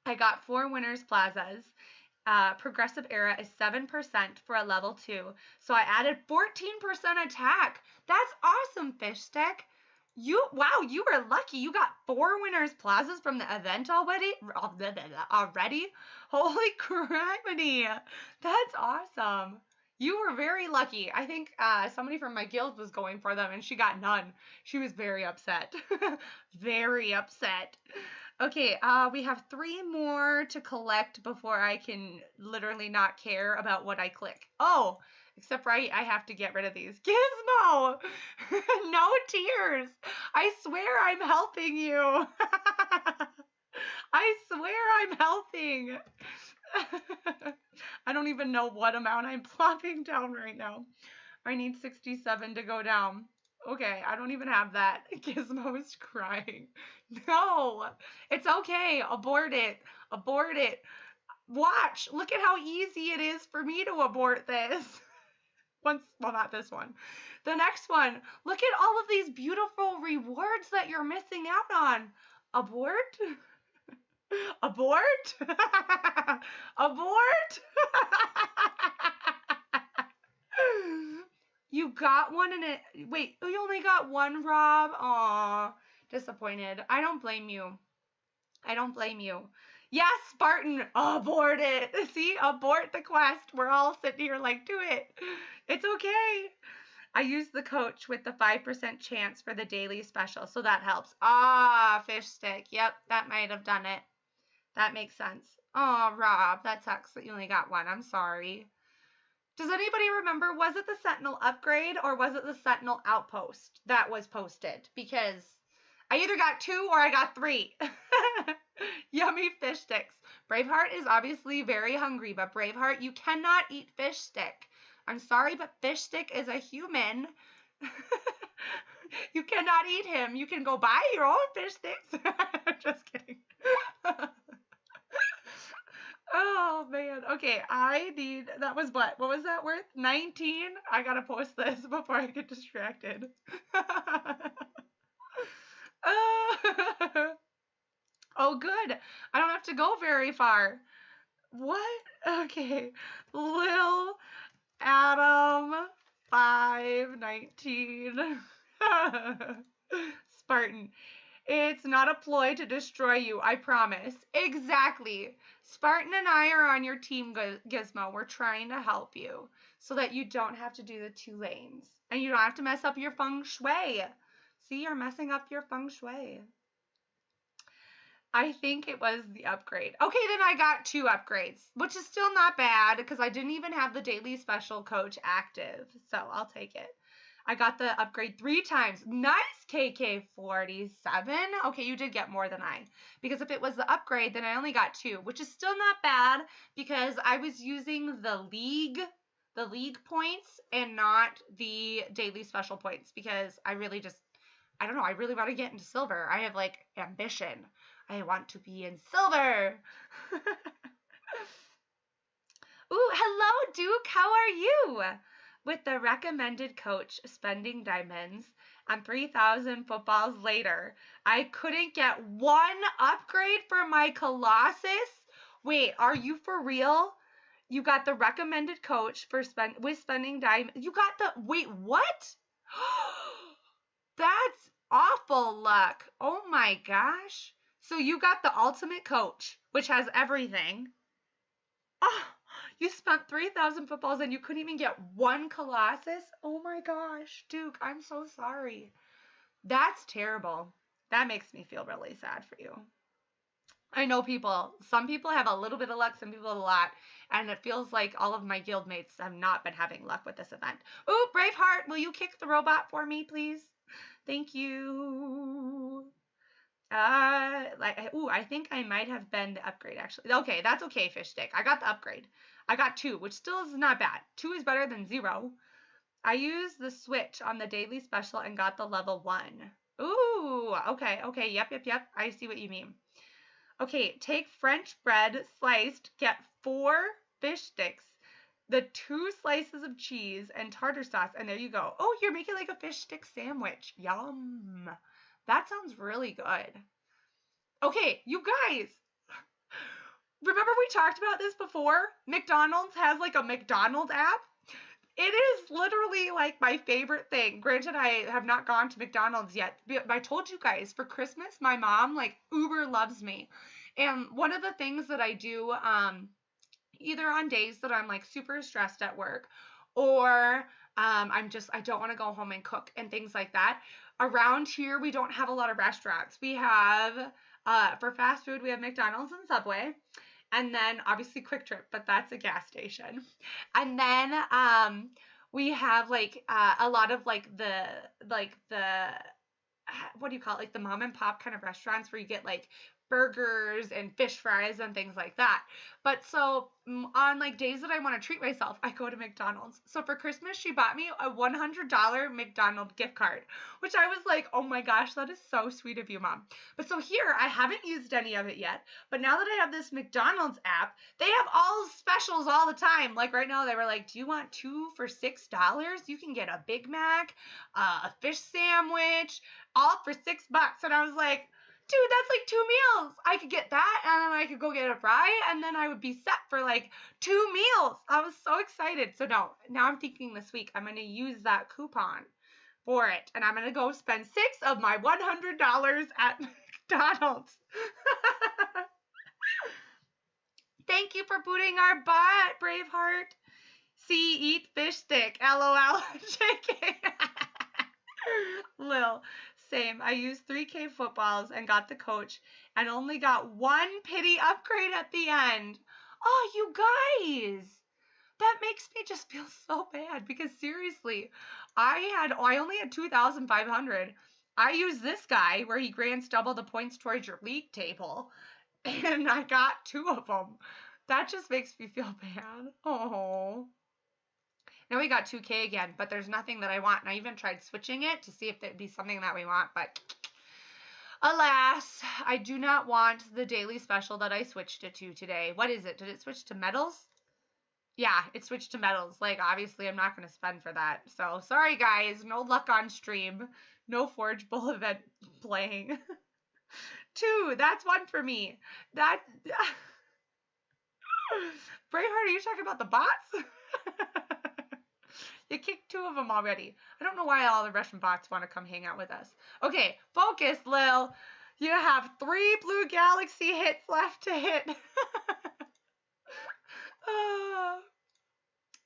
I got 4 Winners Plazas. Progressive era is 7% for a level 2. So I added 14% attack. That's awesome, Fish Stick. Wow, you were lucky. You got 4 Winners Plazas from the event already? Holy criminy. That's awesome. You were very lucky. I think somebody from my guild was going for them and she got none. She was very upset. Very upset. Okay, we have 3 more to collect before I can literally not care about what I click. Oh, except for I have to get rid of these. Gizmo! No tears. I swear I'm helping you. I swear I'm helping. I don't even know what amount I'm plopping down right now. I need 67 to go down. Okay, I don't even have that. Gizmo is crying. No, it's okay. Abort it. Abort it. Watch. Look at how easy it is for me to abort this. Well, not this one. The next one. Look at all of these beautiful rewards that you're missing out on. Abort? Abort? Abort? You got one and it... Wait, you only got one, Rob? Aw, disappointed. I don't blame you. I don't blame you. Yes, Spartan, abort it. See, abort the quest. We're all sitting here like, do it. It's okay. I used the coach with the 5% chance for the daily special, so that helps. Ah, Fish Stick. Yep, that might have done it. That makes sense. Oh, Rob, that sucks that you only got one. I'm sorry. Does anybody remember, was it the Sentinel upgrade or was it the Sentinel outpost that was posted? Because I either got 2 or I got 3. Yummy Fish Sticks. Braveheart is obviously very hungry, but Braveheart, you cannot eat fish stick. I'm sorry, but fish stick is a human. You cannot eat him. You can go buy your own fish sticks. Just kidding. Oh man. Okay, that was what? What was that worth? 19? I gotta post this before I get distracted. Oh, good. I don't have to go very far. What? Okay. Lil Adam 519. Spartan. It's not a ploy to destroy you, I promise. Exactly. Spartan and I are on your team, Gizmo. We're trying to help you so that you don't have to do the 2 lanes. And you don't have to mess up your feng shui. See, you're messing up your feng shui. I think it was the upgrade. Okay, then I got 2 upgrades, which is still not bad because I didn't even have the daily special coach active. So I'll take it. I got the upgrade 3 times. Nice, KK47. Okay, you did get more than I. Because if it was the upgrade, then I only got 2, which is still not bad because I was using the league points and not the daily special points because I really I don't know, I really want to get into silver. I have like ambition. I want to be in silver. Ooh, hello, Duke. How are you? With the recommended coach spending diamonds and 3,000 footballs later, I couldn't get 1 upgrade for my Colossus? Wait, are you for real? You got the recommended coach for spending diamonds. You got the, wait, what? That's awful luck. Oh my gosh. So you got the ultimate coach, which has everything. Oh, you spent 3,000 footballs and you couldn't even get 1 Colossus? Oh my gosh, Duke, I'm so sorry. That's terrible. That makes me feel really sad for you. I know some people have a little bit of luck, some people have a lot, and it feels like all of my guildmates have not been having luck with this event. Ooh, Braveheart, will you kick the robot for me, please? Thank you. I think I might have been the upgrade, actually. Okay, that's okay, Fish Stick. I got the upgrade. I got 2, which still is not bad. 2 is better than 0. I used the switch on the daily special and got the level 1. Ooh, okay, yep. I see what you mean. Okay, take French bread sliced, get 4 fish sticks, the 2 slices of cheese, and tartar sauce, and there you go. Oh, you're making like a fish stick sandwich. Yum. That sounds really good. Okay, you guys, remember we talked about this before? McDonald's has like a McDonald's app. It is literally like my favorite thing. Granted, I have not gone to McDonald's yet, but I told you guys for Christmas, my mom like uber loves me. And one of the things that I do, either on days that I'm like super stressed at work or I don't want to go home and cook and things like that. Around here, we don't have a lot of restaurants. We have, for fast food, we have McDonald's and Subway. And then obviously Quick Trip, but that's a gas station. And then we have like a lot of like the what do you call it? Like the mom and pop kind of restaurants where you get like burgers and fish fries and things like that. But so on like days that I want to treat myself, I go to McDonald's. So for Christmas, she bought me a $100 McDonald's gift card, which I was like, oh my gosh, that is so sweet of you, Mom. But so here, I haven't used any of it yet. But now that I have this McDonald's app, they have all specials all the time. Like right now, they were like, do you want 2 for $6? You can get a Big Mac, a fish sandwich, all for $6. And I was like, dude, that's like 2 meals. I could get that and then I could go get a fry and then I would be set for like 2 meals. I was so excited. So now I'm thinking this week I'm going to use that coupon for it and I'm going to go spend 6 of my $100 at McDonald's. Thank you for booting our butt, Braveheart. See, eat fish stick. LOL. JK. Lil. Same. I used 3K footballs and got the coach and only got 1 pity upgrade at the end. Oh, you guys. That makes me just feel so bad because seriously, I only had 2,500. I used this guy where he grants double the points towards your league table. and I got 2 of them. That just makes me feel bad. Oh. Now we got 2K again, but there's nothing that I want. And I even tried switching it to see if there'd be something that we want, but alas, I do not want the daily special that I switched it to today. What is it? Did it switch to medals? Yeah, it switched to medals. Like, obviously, I'm not going to spend for that. So, sorry, guys. No luck on stream. No Forge Bowl event playing. 2. That's 1 for me. That... Braveheart, are you talking about the bots? You kicked 2 of them already. I don't know why all the Russian bots want to come hang out with us. Okay, focus, Lil. You have 3 blue galaxy hits left to hit.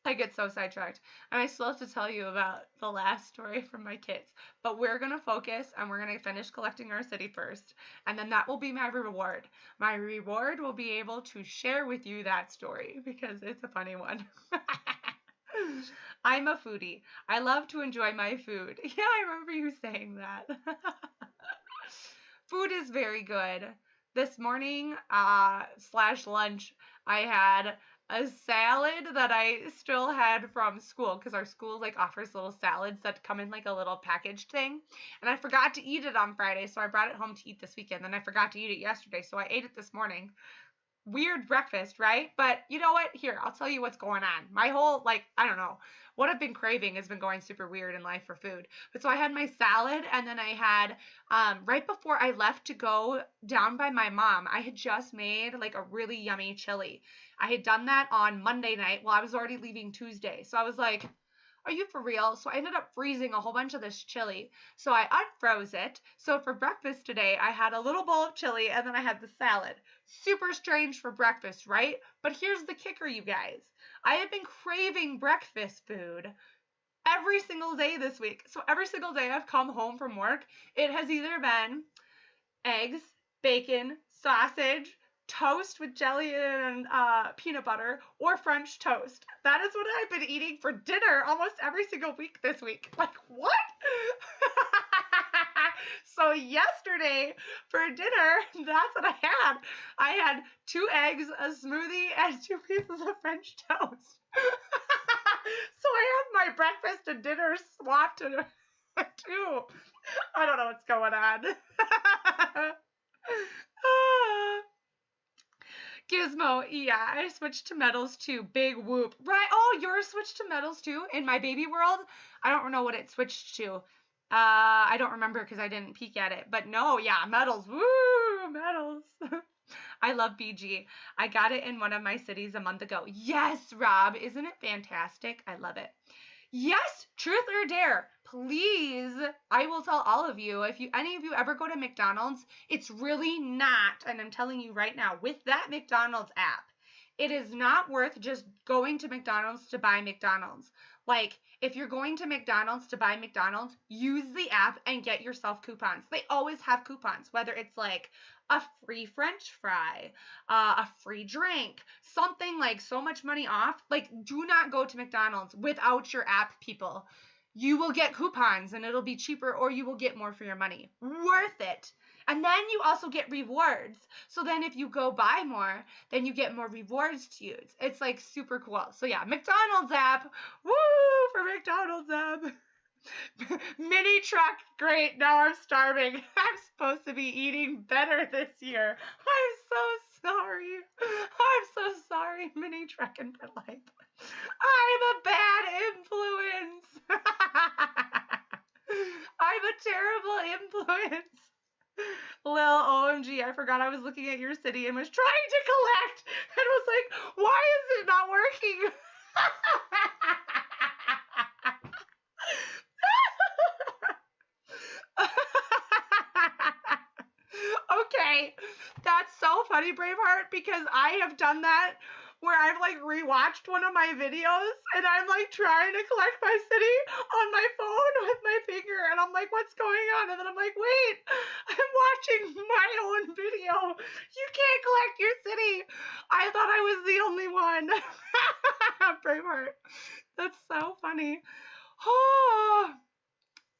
I get so sidetracked. And I still have to tell you about the last story from my kids. But we're going to focus and we're going to finish collecting our city first. And then that will be my reward. My reward will be able to share with you that story because it's a funny one. I'm a foodie. I love to enjoy my food. Yeah, I remember you saying that. Food is very good. This morning, / lunch, I had a salad that I still had from school because our school like offers little salads that come in like a little packaged thing. And I forgot to eat it on Friday, so I brought it home to eat this weekend. Then I forgot to eat it yesterday, so I ate it this morning. Weird breakfast, right? But you know what? Here, I'll tell you what's going on. My whole, like, I don't know. What I've been craving has been going super weird in life for food. But so I had my salad, and then I had, right before I left to go down by my mom, I had just made, like, a really yummy chili. I had done that on Monday night. Well, I was already leaving Tuesday. So I was like, are you for real? So I ended up freezing a whole bunch of this chili. So I unfroze it. So for breakfast today, I had a little bowl of chili, and then I had the salad. Super strange for breakfast, right? But here's the kicker, you guys. I have been craving breakfast food every single day this week. So every single day I've come home from work, it has either been eggs, bacon, sausage, toast with jelly and peanut butter, or French toast. That is what I've been eating for dinner almost every single week this week. Like, what? So yesterday for dinner, that's what I had. I had 2 eggs, a smoothie, and 2 pieces of French toast. So I have my breakfast and dinner swapped too. I don't know what's going on. Gizmo, yeah, I switched to medals too. Big whoop. Right. Oh, yours switched to medals too? In my baby world, I don't know what it switched to. I don't remember because I didn't peek at it. But no, yeah, medals. Woo, medals. I love BG. I got it in one of my cities a month ago. Yes, Rob. Isn't it fantastic? I love it. Yes, truth or dare. Please, I will tell all of you, if any of you ever go to McDonald's, it's really not, and I'm telling you right now, with that McDonald's app, it is not worth just going to McDonald's to buy McDonald's. Like, if you're going to McDonald's to buy McDonald's, use the app and get yourself coupons. They always have coupons, whether it's like a free French fry, a free drink, something like so much money off. Like, do not go to McDonald's without your app, people. You will get coupons and it'll be cheaper, or you will get more for your money. Worth it. And then you also get rewards. So then if you go buy more, then you get more rewards to use. It's like super cool. So yeah, McDonald's app. Woo for McDonald's app. Mini truck, great. Now I'm starving. I'm supposed to be eating better this year. I'm so sorry. I'm so sorry, mini truck in my life. I'm a bad influence. I'm a terrible influence. Lil, OMG, I forgot I was looking at your city and was trying to collect and was like, why is it not working? Okay, that's so funny, Braveheart, because I have done that where I've like rewatched one of my videos and I'm like trying to collect my city on my phone with my finger and I'm like, what's going on? And then I'm like, wait, I'm watching my own video. You can't collect your city. I thought I was the only one. Braveheart. That's so funny.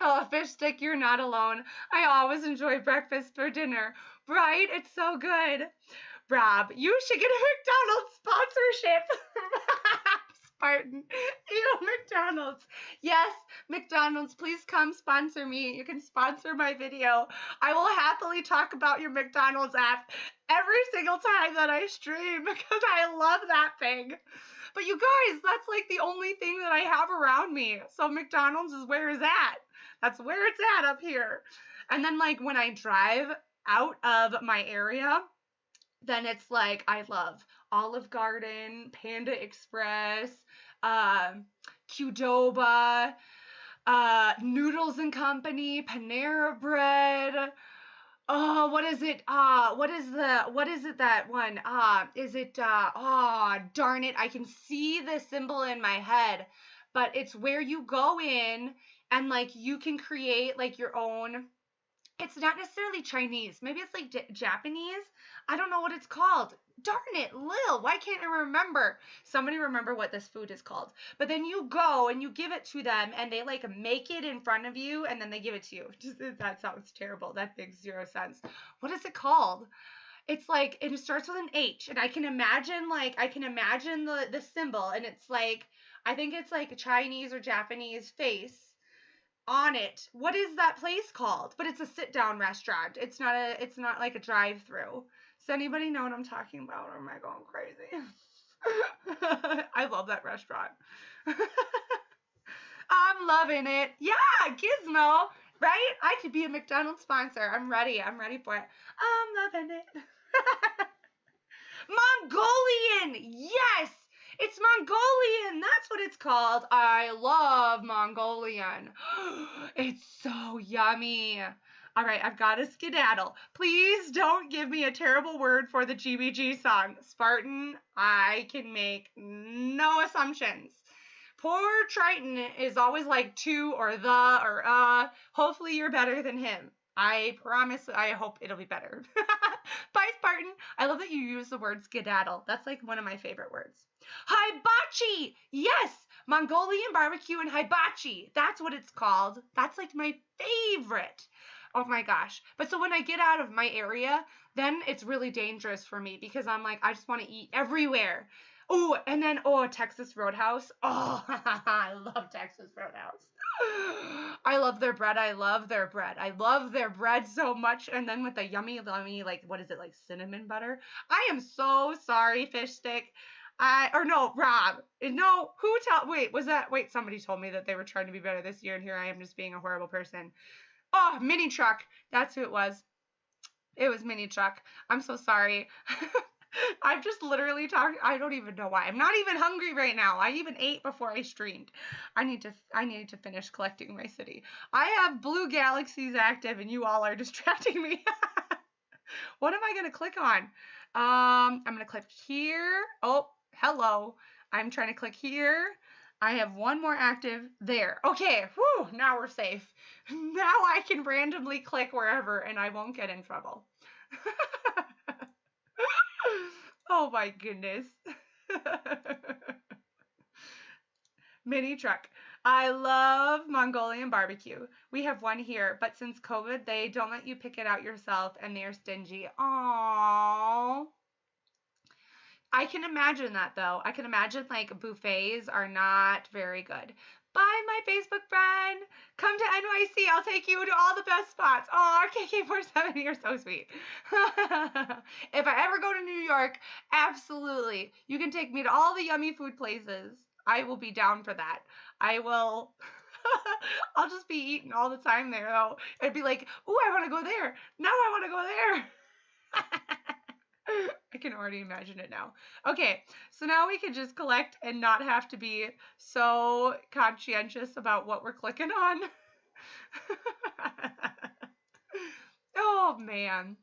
Oh, fish stick, you're not alone. I always enjoy breakfast for dinner. Right? It's so good. Rob, you should get a McDonald's sponsorship. Spartan. Ew, McDonald's. Yes, McDonald's, please come sponsor me. You can sponsor my video. I will happily talk about your McDonald's app every single time that I stream because I love that thing. But you guys, that's like the only thing that I have around me. So McDonald's is where it's at. That's where it's at up here. And then like when I drive out of my area, then it's like I love Olive Garden, Panda Express, uh, Qdoba, Noodles and Company, Panera Bread. Oh, what is it? What is it that one? Is it, oh, darn it. I can see the symbol in my head, but it's where you go in and like you can create like your own. It's not necessarily Chinese. Maybe it's like Japanese. I don't know what it's called. Darn it, Lil, why can't I remember? Somebody remember what this food is called. But then you go and you give it to them and they like make it in front of you and then they give it to you. That sounds terrible. That makes zero sense. What is it called? It's like, it starts with an H and I can imagine the symbol and it's like, I think it's like a Chinese or Japanese face on it. What is that place called? But it's a sit-down restaurant. It's not like a drive-through. Does anybody know what I'm talking about? Or am I going crazy? I love that restaurant. I'm loving it. Yeah, Gizmo. Right? I could be a McDonald's sponsor. I'm ready. I'm ready for it. I'm loving it. Mongolian. Yes. It's Mongolian. That's what it's called. I love Mongolian. It's so yummy. All right, I've got to skedaddle. Please don't give me a terrible word for the GBG song. Spartan, I can make no assumptions. Poor Triton is always like to or the or Hopefully you're better than him. I promise, I hope it'll be better. Bye, Spartan. I love that you use the word skedaddle. That's like one of my favorite words. Hibachi! Yes! Mongolian barbecue and hibachi. That's what it's called. That's like my favorite. Oh my gosh. But so when I get out of my area, then it's really dangerous for me because I'm like, I just want to eat everywhere. Oh, and then, Texas Roadhouse. Oh, I love Texas Roadhouse. I love their bread. I love their bread. I love their bread so much. And then with the yummy, like, what is it, like cinnamon butter? I am so sorry, Fish Stick. Rob. No, somebody told me that they were trying to be better this year, and here I am just being a horrible person. Oh, Mini Truck. That's who it was. It was Mini Truck. I'm so sorry. I've just literally talked. I don't even know why. I'm not even hungry right now. I even ate before I streamed. I need to finish collecting my city. I have blue galaxies active and you all are distracting me. What am I going to click on? I'm going to click here. Oh, hello. I'm trying to click here. I have one more active there. Okay, whew, now we're safe. Now I can randomly click wherever and I won't get in trouble. Oh my goodness. Mini Truck. I love Mongolian barbecue. We have one here, but since COVID, they don't let you pick it out yourself and they're stingy. Aww. I can imagine that though. I can imagine like buffets are not very good. Bye, my Facebook friend. Come to NYC. I'll take you to all the best spots. Oh, RKK47, you're so sweet. If I ever go to New York, absolutely. You can take me to all the yummy food places. I will be down for that. I will. I'll just be eating all the time there, though. It'd be like, ooh, I want to go there. Now I want to go there. I can already imagine it now. Okay, so now we can just collect and not have to be so conscientious about what we're clicking on. Oh, man.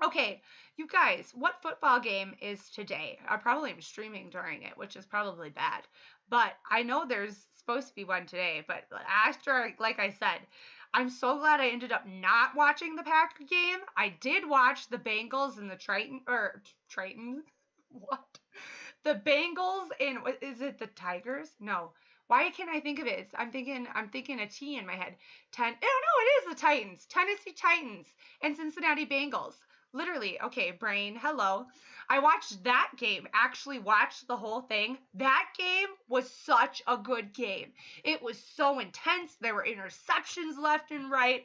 Okay, you guys, what football game is today? I probably am streaming during it, which is probably bad. But I know there's supposed to be one today. But after, like I said, I'm so glad I ended up not watching the Packer game. I did watch the Bengals and the Tritons. What? The Bengals and, is it the Tigers? No. Why can't I think of it? I'm thinking a T in my head. Oh no, it is the Titans. Tennessee Titans and Cincinnati Bengals. Literally, okay, brain, hello. I watched that game, actually watched the whole thing. That game was such a good game. It was so intense. There were interceptions left and right.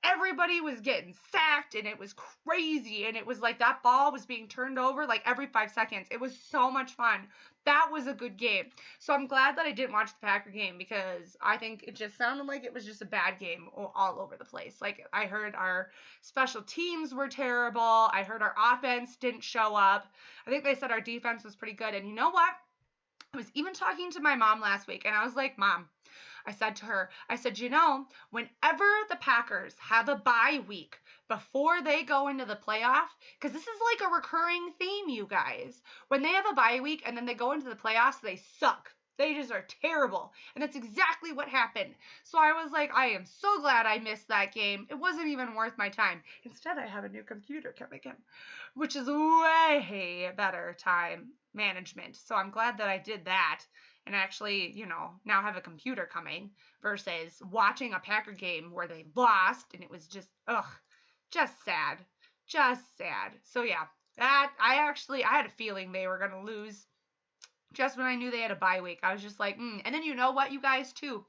Everybody was getting sacked and it was crazy. And it was like that ball was being turned over like every 5 seconds. It was so much fun. That was a good game. So I'm glad that I didn't watch the Packer game because I think it just sounded like it was just a bad game all over the place. Like I heard our special teams were terrible. I heard our offense didn't show up. I think they said our defense was pretty good. And you know what? I was even talking to my mom last week and I was like, Mom, I said to her, I said, you know, whenever the Packers have a bye week before they go into the playoff, because this is like a recurring theme, you guys. When they have a bye week and then they go into the playoffs, they suck. They just are terrible. And that's exactly what happened. So I was like, I am so glad I missed that game. It wasn't even worth my time. Instead, I have a new computer coming in, which is way better time management. So I'm glad that I did that and actually, you know, now have a computer coming versus watching a Packer game where they lost and it was just, just sad. Just sad. So yeah, that I had a feeling they were going to lose just when I knew they had a bye week. I was just like, And then you know what, you guys, too?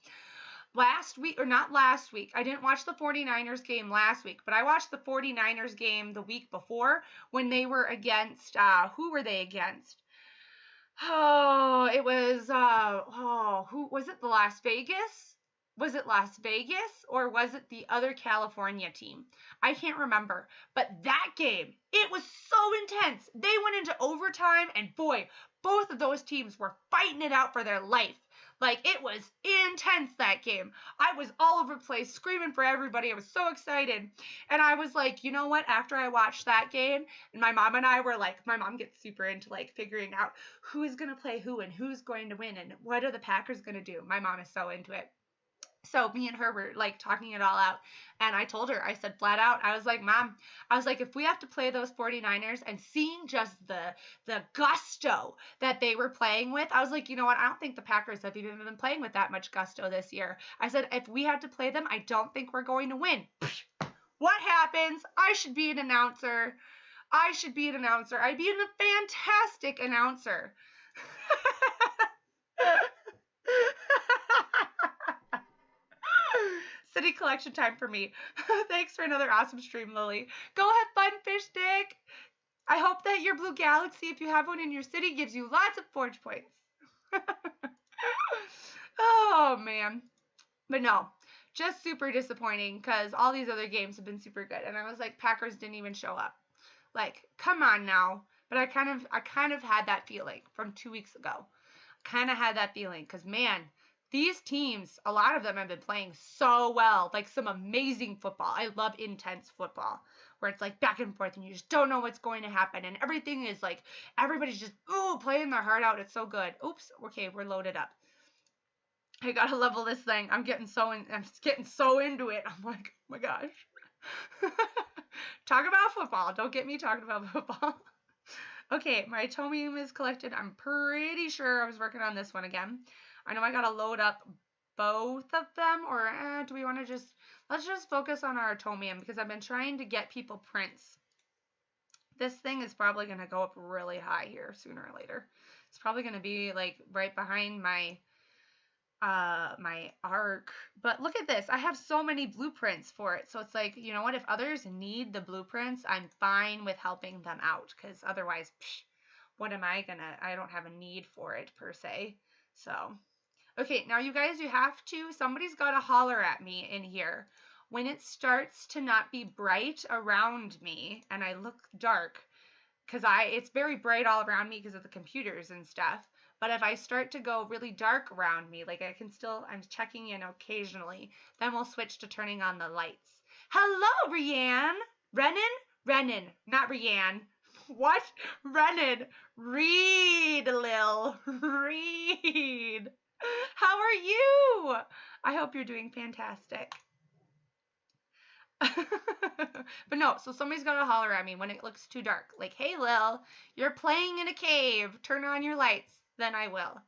Not last week, I didn't watch the 49ers game last week, but I watched the 49ers game the week before when they were against, who were they against? Oh, it was, who was it? The Las Vegas? Was it Las Vegas or was it the other California team? I can't remember. But that game, it was so intense. They went into overtime and boy, both of those teams were fighting it out for their life. Like, it was intense, that game. I was all over the place, screaming for everybody. I was so excited. And I was like, you know what? After I watched that game, and my mom and I were like, my mom gets super into, like, figuring out who is going to play who and who's going to win and what are the Packers going to do. My mom is so into it. So me and her were like talking it all out. And I told her, I said flat out, I was like, Mom, I was like, if we have to play those 49ers and seeing just the gusto that they were playing with, I was like, you know what? I don't think the Packers have even been playing with that much gusto this year. I said, if we had to play them, I don't think we're going to win. What happens? I should be an announcer. I'd be a fantastic announcer. City collection time for me. Thanks for another awesome stream, Lily. Go have fun, fish stick. I hope that your blue galaxy, if you have one in your city, gives you lots of forge points. Oh, man. But no, just super disappointing because all these other games have been super good. And I was like, Packers didn't even show up. Like, come on now. But I kind of had that feeling from 2 weeks ago. Kind of had that feeling because, man, these teams, a lot of them have been playing so well, like some amazing football. I love intense football where it's like back and forth and you just don't know what's going to happen. And everything is like, everybody's just, playing their heart out. It's so good. Oops. Okay. We're loaded up. I got to level this thing. I'm just getting so into it. I'm like, oh my gosh. Talk about football. Don't get me talking about football. Okay. My atomium is collected. I'm pretty sure I was working on this one again. I know I gotta load up both of them, or do we want to let's just focus on our atomium because I've been trying to get people prints. This thing is probably going to go up really high here sooner or later. It's probably going to be like right behind my arc. But look at this. I have so many blueprints for it. So it's like, you know what? If others need the blueprints, I'm fine with helping them out because otherwise, what am I gonna? I don't have a need for it per se. So. Okay, now you guys, somebody's got to holler at me in here when it starts to not be bright around me and I look dark because it's very bright all around me because of the computers and stuff. But if I start to go really dark around me, like I'm checking in occasionally, then we'll switch to turning on the lights. Hello, Rianne. Renan, not Rianne. What? Renan. Read, Lil. Read. How are you? I hope you're doing fantastic. But no, so somebody's going to holler at me when it looks too dark. Like, hey, Lil, you're playing in a cave. Turn on your lights. Then I will.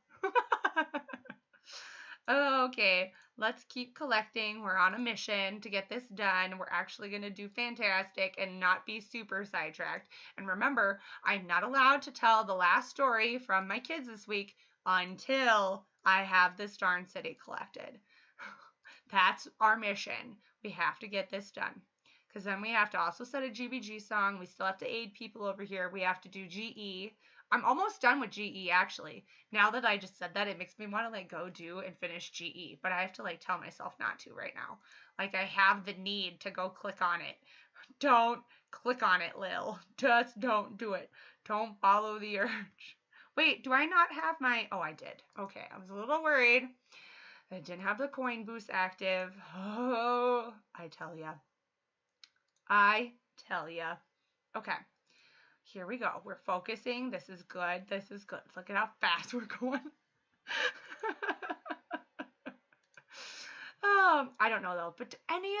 Okay. Let's keep collecting. We're on a mission to get this done. We're actually going to do fantastic and not be super sidetracked. And remember, I'm not allowed to tell the last story from my kids this week until I have this darn city collected. That's our mission. We have to get this done. Because then we have to also set a GBG song. We still have to aid people over here. We have to do GE. I'm almost done with GE, actually. Now that I just said that, it makes me want to, like, go do and finish GE. But I have to, like, tell myself not to right now. Like, I have the need to go click on it. Don't click on it, Lil. Just don't do it. Don't follow the urge. Wait, do I not have my... Oh, I did. Okay, I was a little worried. I didn't have the coin boost active. Oh, I tell ya. I tell ya. Okay, here we go. We're focusing. This is good. This is good. Look at how fast we're going. I don't know though, but do any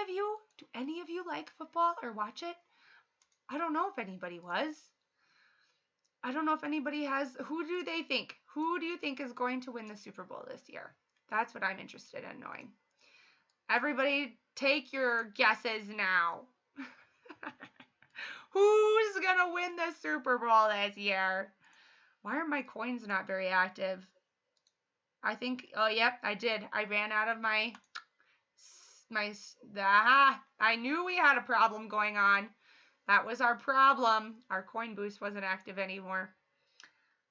of you like football or watch it? I don't know if anybody was. I don't know if anybody has. Who do they think? Who do you think is going to win the Super Bowl this year? That's what I'm interested in knowing. Everybody take your guesses now. Who's gonna win the Super Bowl this year? Why are my coins not very active? I think, oh, yep, I did. I ran out of I knew we had a problem going on. That was our problem. Our coin boost wasn't active anymore.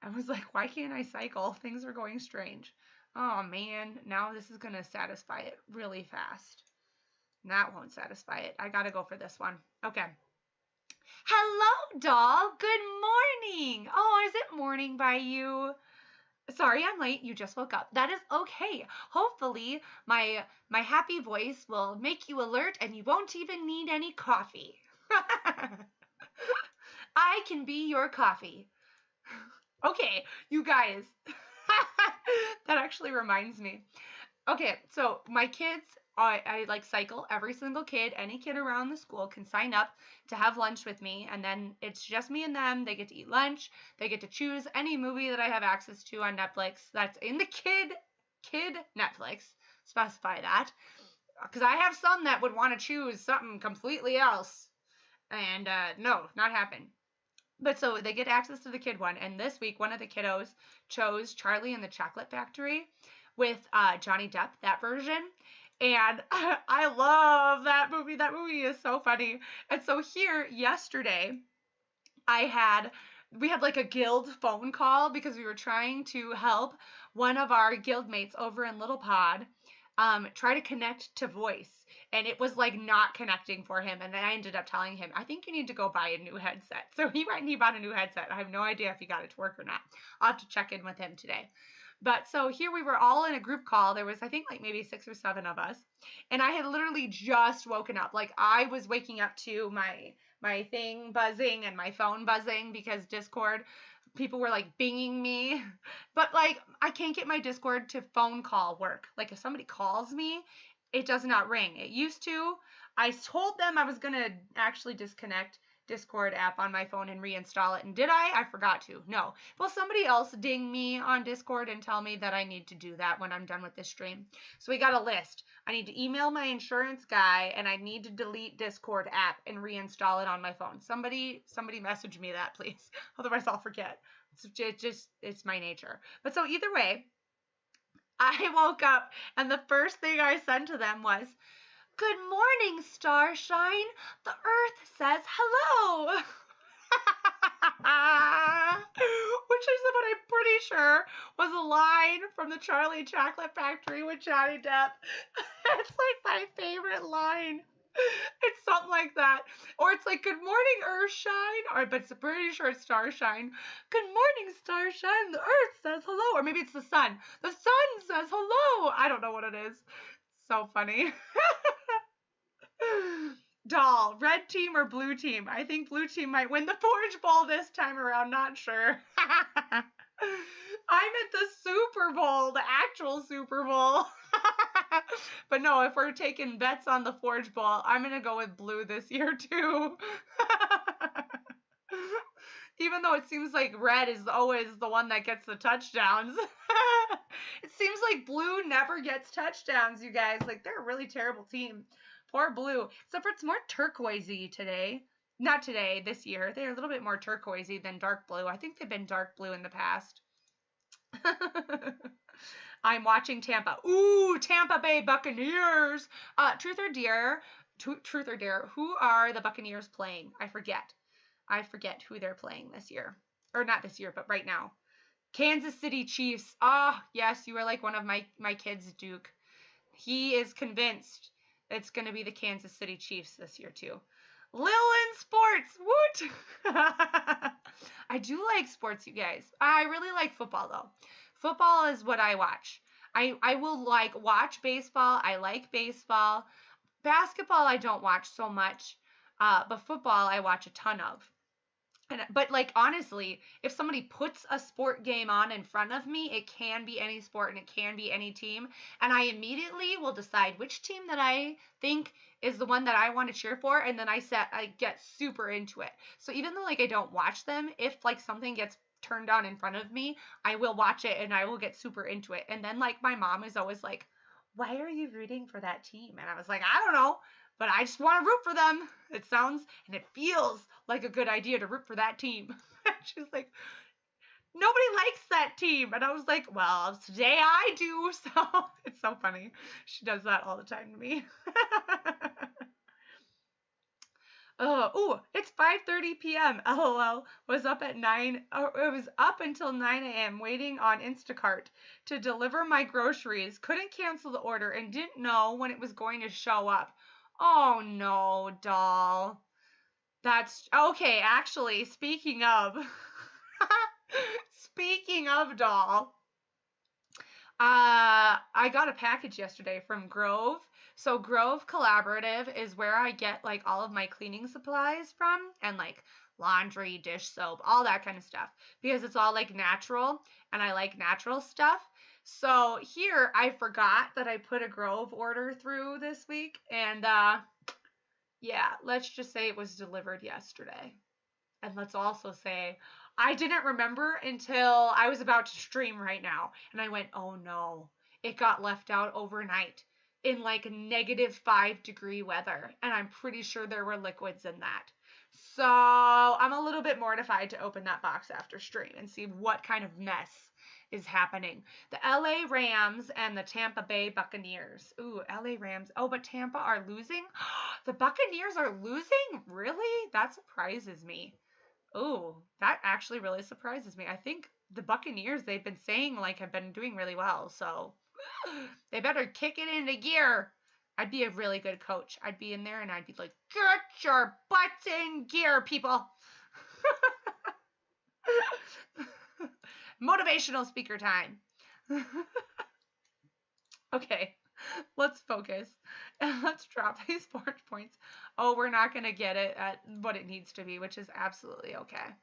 I was like, why can't I cycle? Things are going strange. Oh, man. Now this is going to satisfy it really fast. That won't satisfy it. I got to go for this one. Okay. Hello, doll. Good morning. Oh, is it morning by you? Sorry, I'm late. You just woke up. That is okay. Hopefully, my happy voice will make you alert and you won't even need any coffee. I can be your coffee. Okay, you guys. That actually reminds me. Okay, so my kids, I like cycle. Every single kid, any kid around the school can sign up to have lunch with me, and then it's just me and them. They get to eat lunch. They get to choose any movie that I have access to on Netflix that's in the kid Netflix. Specify that, because I have some that would want to choose something completely else, and no, not happen. But so they get access to the kid one, and this week one of the kiddos chose Charlie and the Chocolate Factory with Johnny Depp, that version. And I love that movie. That movie is so funny. And so here yesterday, we had like a guild phone call because we were trying to help one of our guild mates over in Little Pod try to connect to voice. And it was like not connecting for him. And then I ended up telling him, I think you need to go buy a new headset. So he went and he bought a new headset. I have no idea if he got it to work or not. I'll have to check in with him today. But so here we were all in a group call. There was, I think, like maybe 6 or 7 of us. And I had literally just woken up. Like I was waking up to my thing buzzing and my phone buzzing because Discord, people were like binging me. But like I can't get my Discord to phone call work. Like if somebody calls me, it does not ring. It used to. I told them I was going to actually disconnect Discord app on my phone and reinstall it. And did I? I forgot to. No. Well, somebody else ding me on Discord and tell me that I need to do that when I'm done with this stream. So we got a list. I need to email my insurance guy and I need to delete Discord app and reinstall it on my phone. Somebody message me that, please. Otherwise I'll forget. It's my nature. But so either way, I woke up and the first thing I said to them was, "Good morning, Starshine. The Earth says hello." Which is what I'm pretty sure was a line from the Charlie Chocolate Factory with Johnny Depp. It's like my favorite line. It's something like that. Or it's like, "Good morning, Earthshine." But it's pretty sure it's Starshine. "Good morning, Starshine. The Earth says hello." Or maybe it's the sun. "The sun says hello." I don't know what it is. So funny. Doll, red team or blue team? I think blue team might win the Forge Bowl this time around. Not sure. I'm at the Super Bowl, the actual Super Bowl. But no, if we're taking bets on the Forge Bowl, I'm going to go with blue this year too. Even though it seems like red is always the one that gets the touchdowns. It seems like blue never gets touchdowns, you guys. Like, they're a really terrible team. Poor blue. Except for it's more turquoisey today. Not today, this year. They're a little bit more turquoisey than dark blue. I think they've been dark blue in the past. I'm watching Tampa. Ooh, Tampa Bay Buccaneers. Truth or dare? Truth or dare? Who are the Buccaneers playing? I forget who they're playing this year. Or not this year, but right now. Kansas City Chiefs. Ah, oh, yes, you are like one of my kids, Duke. He is convinced it's going to be the Kansas City Chiefs this year, too. Lil Sports. Woot! I do like sports, you guys. I really like football, though. Football is what I watch. I will like watch baseball. I like baseball. Basketball I don't watch so much. But football I watch a ton of. But like honestly, if somebody puts a sport game on in front of me, it can be any sport and it can be any team, and I immediately will decide which team that I think is the one that I want to cheer for, and then I get super into it. So even though like I don't watch them, if like something gets turned on in front of me, I will watch it and I will get super into it. And then like my mom is always like, "Why are you rooting for that team?" And I was like, "I don't know. But I just want to root for them. It sounds and it feels like a good idea to root for that team." She's like, "Nobody likes that team." And I was like, "Well, today I do." So it's so funny. She does that all the time to me. It's 5:30 p.m. LOL. Was up at 9. It was up until 9 a.m. waiting on Instacart to deliver my groceries. Couldn't cancel the order and didn't know when it was going to show up. Oh no, doll. That's okay. Actually, speaking of doll, I got a package yesterday from Grove. So Grove Collaborative is where I get like all of my cleaning supplies from, and like laundry, dish soap, all that kind of stuff, because it's all like natural and I like natural stuff. So here I forgot that I put a Grove order through this week, and yeah, let's just say it was delivered yesterday. And let's also say I didn't remember until I was about to stream right now, and I went, "Oh no, it got left out overnight in like -5-degree weather, and I'm pretty sure there were liquids in that." So I'm a little bit mortified to open that box after stream and see what kind of mess is happening. The LA Rams and the Tampa Bay Buccaneers. Ooh, LA Rams. Oh, but Tampa are losing? The Buccaneers are losing? Really? That surprises me. Ooh, that actually really surprises me. I think the Buccaneers, they've been saying like have been doing really well, so they better kick it into gear. I'd be a really good coach. I'd be in there and I'd be like, "Get your butts in gear, people." Motivational speaker time. Okay, let's focus and let's drop these 4 points. Oh, we're not going to get it at what it needs to be, which is absolutely okay.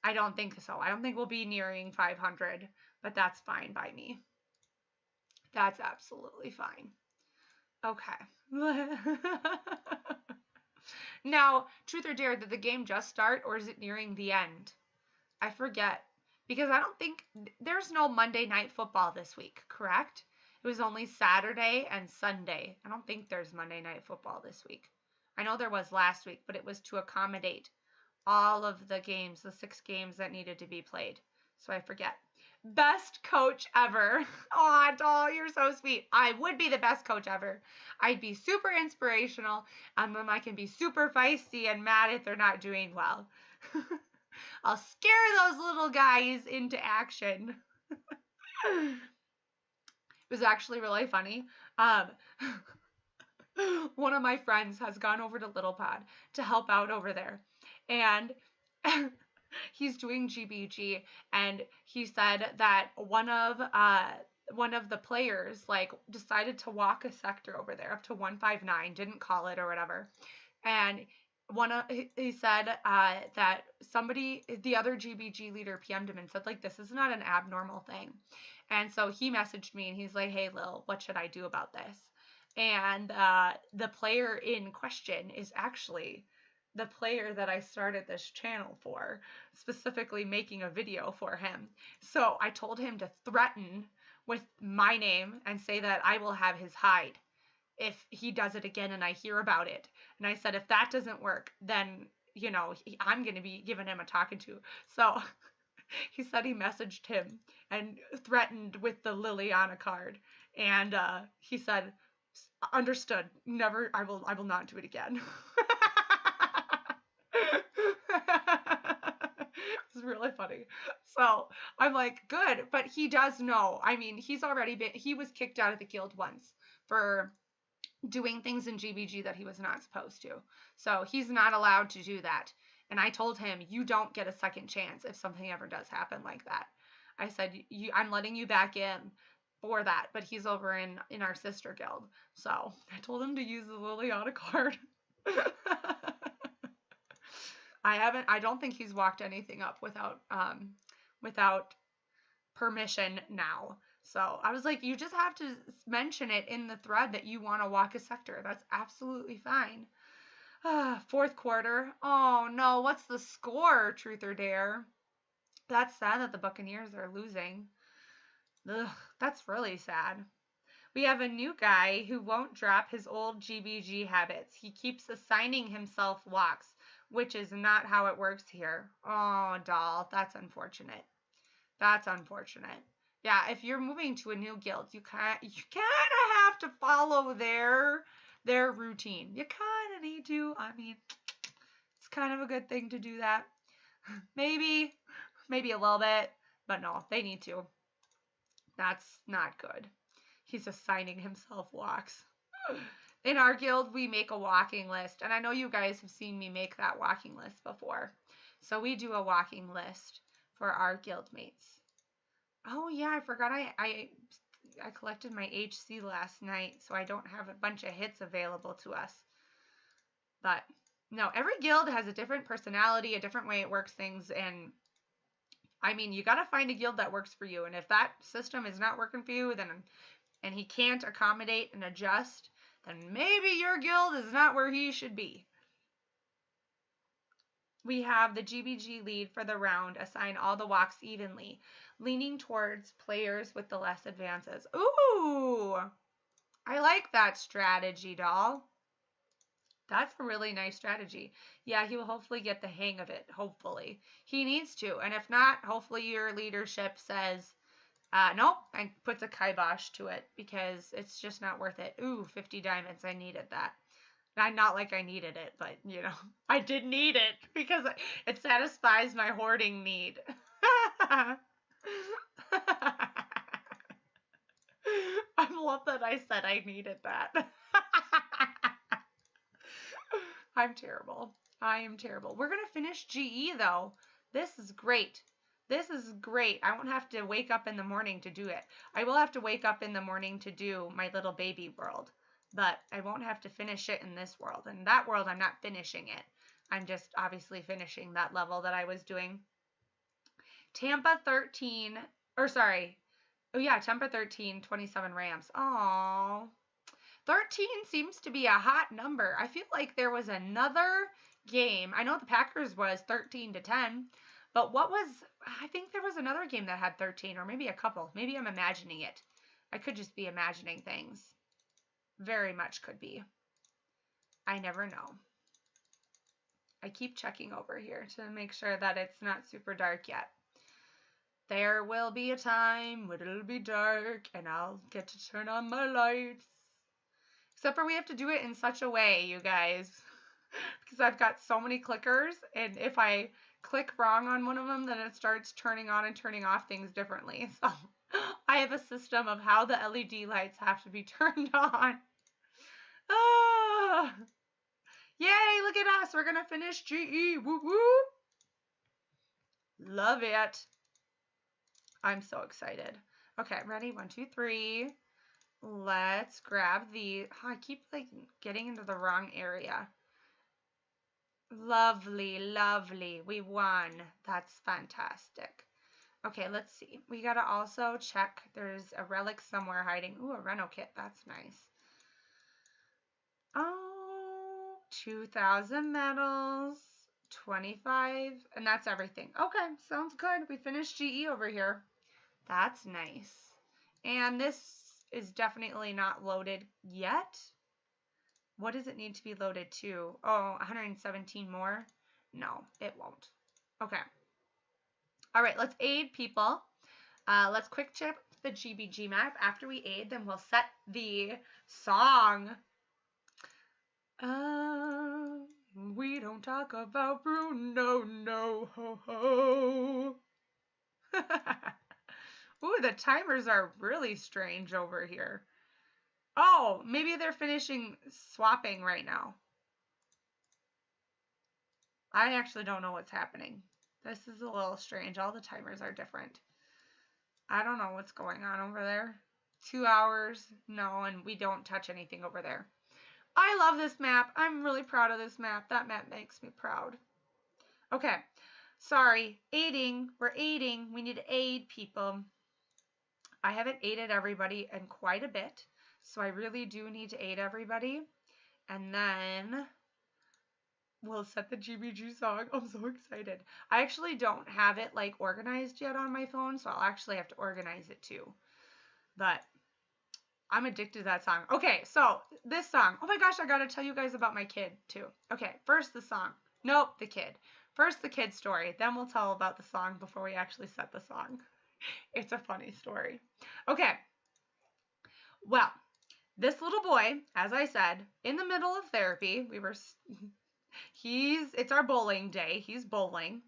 I don't think so. I don't think we'll be nearing 500, but that's fine by me. That's absolutely fine. Okay. Now, truth or dare, did the game just start or is it nearing the end? I forget. Because I don't think there's no Monday Night Football this week, correct? It was only Saturday and Sunday. I don't think there's Monday Night Football this week. I know there was last week, but it was to accommodate all of the games, the 6 games that needed to be played. So I forget. Best coach ever. Aw, doll, you're so sweet. I would be the best coach ever. I'd be super inspirational, and then I can be super feisty and mad if they're not doing well. I'll scare those little guys into action. It was actually really funny. One of my friends has gone over to Little Pod to help out over there. And he's doing GBG, and he said that one of the players like decided to walk a sector over there up to 159, didn't call it or whatever. And he said that the other GBG leader PM'd him and said like, "This is not an abnormal thing." And so he messaged me and he's like, "Hey Lil, what should I do about this?" And the player in question is actually the player that I started this channel for, specifically making a video for him. So I told him to threaten with my name and say that I will have his hide if he does it again and I hear about it. And I said, if that doesn't work, then, you know, I'm going to be giving him a talking to. So he said he messaged him and threatened with the Liliana card. And he said, understood. Never, I will not do it again. It's really funny. So I'm like, good, but he does know. I mean, he was kicked out of the guild once for doing things in GBG that he was not supposed to. So he's not allowed to do that. And I told him, you don't get a second chance if something ever does happen like that. I said, I'm letting you back in for that, but he's over in our sister guild. So I told him to use the Liliana card. I don't think he's walked anything up without permission now. So I was like, you just have to mention it in the thread that you want to walk a sector. That's absolutely fine. Fourth quarter. Oh no, what's the score, Truth or Dare? That's sad that the Buccaneers are losing. Ugh, that's really sad. We have a new guy who won't drop his old GBG habits. He keeps assigning himself walks, which is not how it works here. Oh, doll, that's unfortunate. That's unfortunate. Yeah, if you're moving to a new guild, you kind of have to follow their routine. You kind of need to. I mean, it's kind of a good thing to do that. Maybe a little bit, but no, they need to. That's not good. He's assigning himself walks. In our guild, we make a walking list, and I know you guys have seen me make that walking list before. So we do a walking list for our guild mates. Oh yeah, I forgot I collected my HC last night, so I don't have a bunch of hits available to us. But no, every guild has a different personality, a different way it works things, and I mean, you got to find a guild that works for you. And if that system is not working for you, then and he can't accommodate and adjust, then maybe your guild is not where he should be. We have the GBG lead for the round, assign all the walks evenly, leaning towards players with the less advances. Ooh, I like that strategy, doll. That's a really nice strategy. Yeah, he will hopefully get the hang of it. Hopefully. He needs to. And if not, hopefully your leadership says, nope, and puts a kibosh to it because it's just not worth it. Ooh, 50 diamonds. I needed that. Not like I needed it, but, you know, I did need it because it satisfies my hoarding need. I love that I said I needed that. I'm terrible. I am terrible. We're going to finish GE, though. This is great. This is great. I won't have to wake up in the morning to do it. I will have to wake up in the morning to do my little baby world. But I won't have to finish it in this world. In that world, I'm not finishing it. I'm just obviously finishing that level that I was doing. Tampa 13, or sorry. Oh yeah, Tampa 13, 27 Rams. Aww. 13 seems to be a hot number. I feel like there was another game. I know the Packers was 13-10, but I think there was another game that had 13, or maybe a couple. Maybe I'm imagining it. I could just be imagining things. Very much could be. I never know. I keep checking over here to make sure that it's not super dark yet. There will be a time when it'll be dark and I'll get to turn on my lights. Except for we have to do it in such a way, you guys, because I've got so many clickers, and if I click wrong on one of them, then it starts turning on and turning off things differently. So I have a system of how the LED lights have to be turned on. Oh, yay, look at us. We're going to finish GE. Woo woo. Love it. I'm so excited. Okay, ready? 1, 2, 3. Let's grab the... Oh, I keep like getting into the wrong area. Lovely, lovely. We won. That's fantastic. Okay, let's see. We got to also check. There's a relic somewhere hiding. Ooh, a Reno kit. That's nice. Oh, 2,000 medals, 25, and that's everything. Okay, sounds good. We finished GE over here. That's nice. And this is definitely not loaded yet. What does it need to be loaded to? Oh, 117 more? No, it won't. Okay. All right, let's aid people. Let's quick check the GBG map. After we aid, then we'll set the song. We don't talk about Bruno, no ho ho. Ooh, the timers are really strange over here. Oh, maybe they're finishing swapping right now. I actually don't know what's happening. This is a little strange. All the timers are different. I don't know what's going on over there. 2 hours. No, and we don't touch anything over there. I love this map. I'm really proud of this map. That map makes me proud. Okay. Sorry. Aiding. We're aiding. We need to aid people. I haven't aided everybody in quite a bit. So I really do need to aid everybody. And then we'll set the GBG song. I'm so excited. I actually don't have it like organized yet on my phone, so I'll actually have to organize it too. But I'm addicted to that song. Okay, so this song. Oh my gosh, I gotta tell you guys about my kid too. Okay, first the song. Nope, the kid. First the kid story. Then we'll tell about the song before we actually set the song. It's a funny story. Okay. Well, this little boy, as I said, in the middle of therapy, it's our bowling day. He's bowling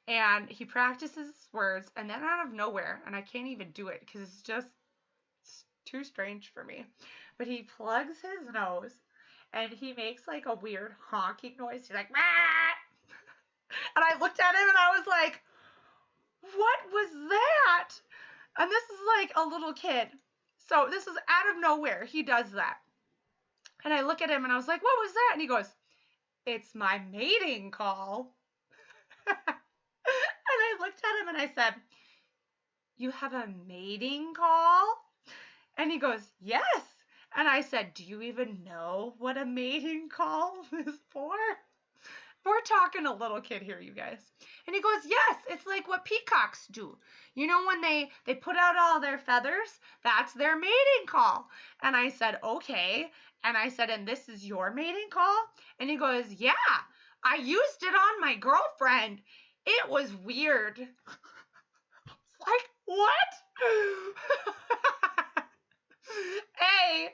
and he practices words, and then out of nowhere, and I can't even do it because it's too strange for me, but he plugs his nose and he makes like a weird honking noise. He's like, "Rah!" And I looked at him and I was like, what was that? And this is like a little kid. So this is out of nowhere. He does that. And I look at him and I was like, what was that? And he goes, it's my mating call. And I looked at him and I said, you have a mating call? And he goes, yes. And I said, do you even know what a mating call is for? We're talking a little kid here, you guys. And he goes, yes, it's like what peacocks do. You know, when they put out all their feathers, that's their mating call. And I said, okay. And I said, and this is your mating call? And he goes, yeah, I used it on my girlfriend. It was weird. Like, what? A,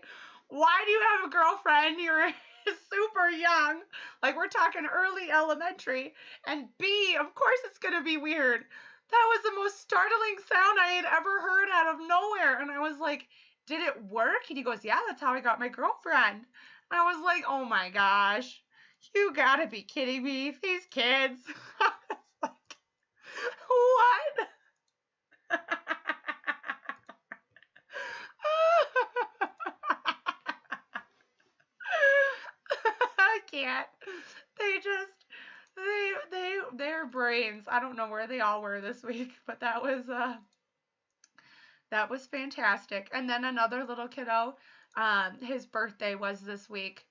why do you have a girlfriend? You're super young. Like, we're talking early elementary. And B, of course it's going to be weird. That was the most startling sound I had ever heard out of nowhere. And I was like, did it work? And he goes, yeah, that's how I got my girlfriend. And I was like, oh my gosh, you gotta be kidding me. These kids. I was like, what? I can't. Their brains, I don't know where they all were this week, but that was fantastic. And then another little kiddo, his birthday was this week,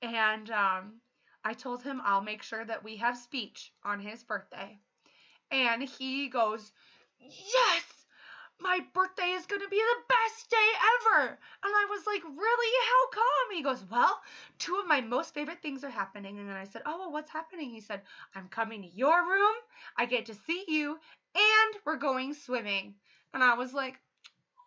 and I told him I'll make sure that we have speech on his birthday. And he goes, yes, my birthday is going to be the best day ever. And I was like, really? How come? He goes, well, two of my most favorite things are happening. And then I said, oh, well, what's happening? He said, I'm coming to your room. I get to see you. And we're going swimming. And I was like,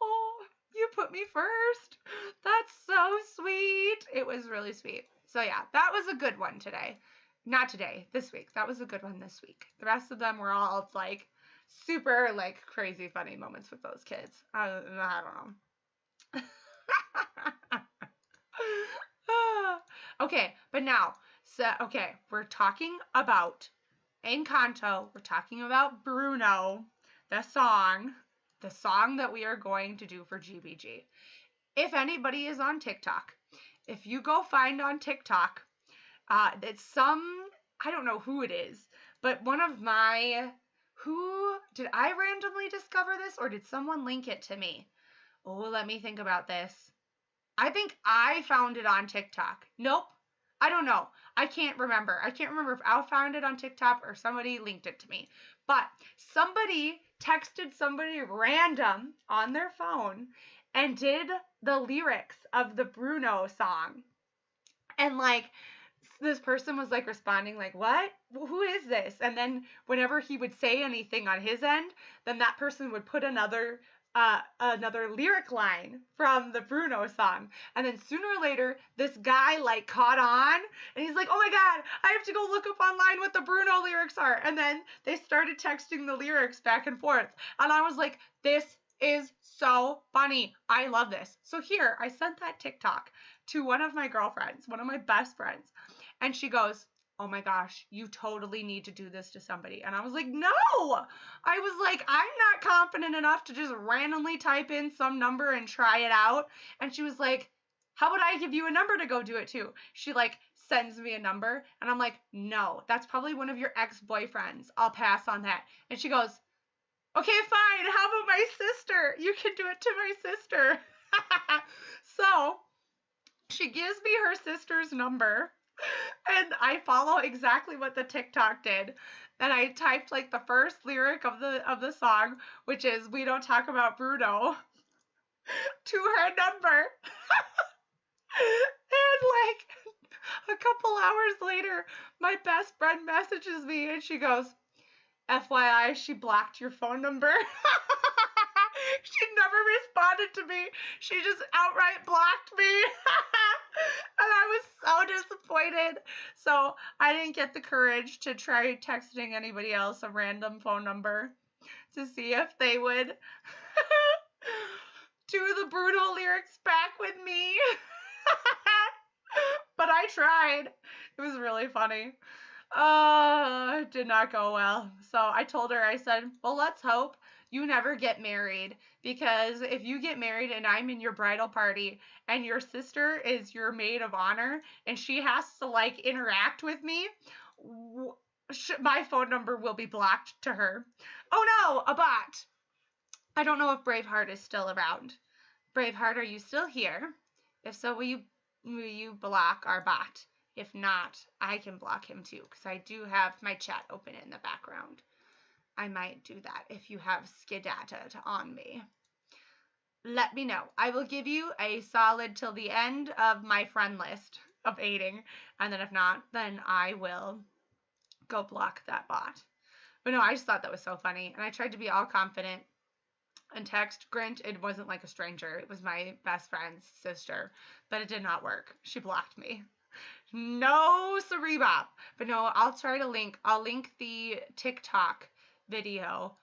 oh, you put me first. That's so sweet. It was really sweet. So yeah, that was a good one today. Not today, this week. That was a good one this week. The rest of them were all like super like crazy funny moments with those kids. I don't know. Okay, but now, okay, we're talking about Encanto. We're talking about Bruno, the song that we are going to do for GBG. If anybody is on TikTok, if you go find on TikTok, it's I don't know who it is, but one of my, did I randomly discover this or did someone link it to me? Oh, let me think about this. I think I found it on TikTok. Nope. I don't know. I can't remember. I can't remember if I found it on TikTok or somebody linked it to me. But somebody texted somebody random on their phone and did the lyrics of the Bruno song. And like, this person was like responding like, what? Who is this? And then whenever he would say anything on his end, then that person would put another lyric line from the Bruno song. And then sooner or later, this guy like caught on, and he's like, oh my God, I have to go look up online what the Bruno lyrics are. And then they started texting the lyrics back and forth. And I was like, this is so funny. I love this. So here, I sent that TikTok to one of my girlfriends, one of my best friends. And she goes, oh my gosh, you totally need to do this to somebody. And I was like, no. I was like, I'm not confident enough to just randomly type in some number and try it out. And she was like, how would I give you a number to go do it to? She like sends me a number, and I'm like, no, that's probably one of your ex-boyfriends. I'll pass on that. And she goes, okay, fine. How about my sister? You can do it to my sister. So she gives me her sister's number, and I follow exactly what the TikTok did. And I typed like the first lyric of the song, which is "We Don't Talk About Bruno," to her number. And like a couple hours later, my best friend messages me, and she goes, FYI, she blocked your phone number. She never responded to me. She just outright blocked me. And I was so disappointed. So I didn't get the courage to try texting anybody else a random phone number to see if they would do the Bruno lyrics back with me. But I tried. It was really funny. It did not go well. So I told her, I said, well, let's hope you never get married, because if you get married and I'm in your bridal party and your sister is your maid of honor and she has to like interact with me, my phone number will be blocked to her. Oh no, a bot. I don't know if Braveheart is still around. Braveheart, are you still here? If so, will you block our bot? If not, I can block him too, because I do have my chat open in the background. I might do that if you have skedaddled on me. Let me know. I will give you a solid till the end of my friend list of 8ing, and then if not, then I will go block that bot. But no, I just thought that was so funny, and I tried to be all confident and text Grint. It wasn't like a stranger. It was my best friend's sister, but it did not work. She blocked me. No, sorry, Bob. But no, I'll try to link. I'll link the TikTok video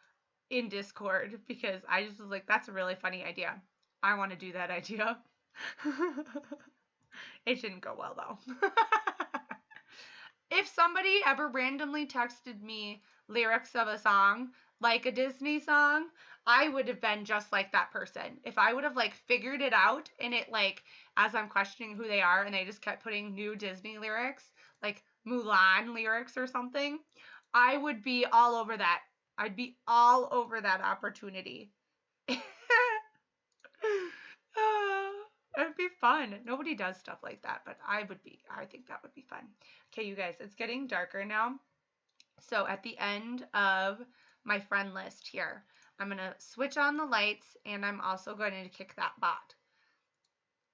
in Discord, because I just was like, that's a really funny idea. I want to do that idea. It didn't go well though. If somebody ever randomly texted me lyrics of a song, like a Disney song, I would have been just like that person. If I would have like figured it out, and it like, as I'm questioning who they are, and they just kept putting new Disney lyrics, like Mulan lyrics or something, I would be all over that. I'd be all over that opportunity. It'd be fun. Nobody does stuff like that, but I think that would be fun. Okay, you guys, it's getting darker now. So at the end of my friend list here, I'm going to switch on the lights, and I'm also going to kick that bot.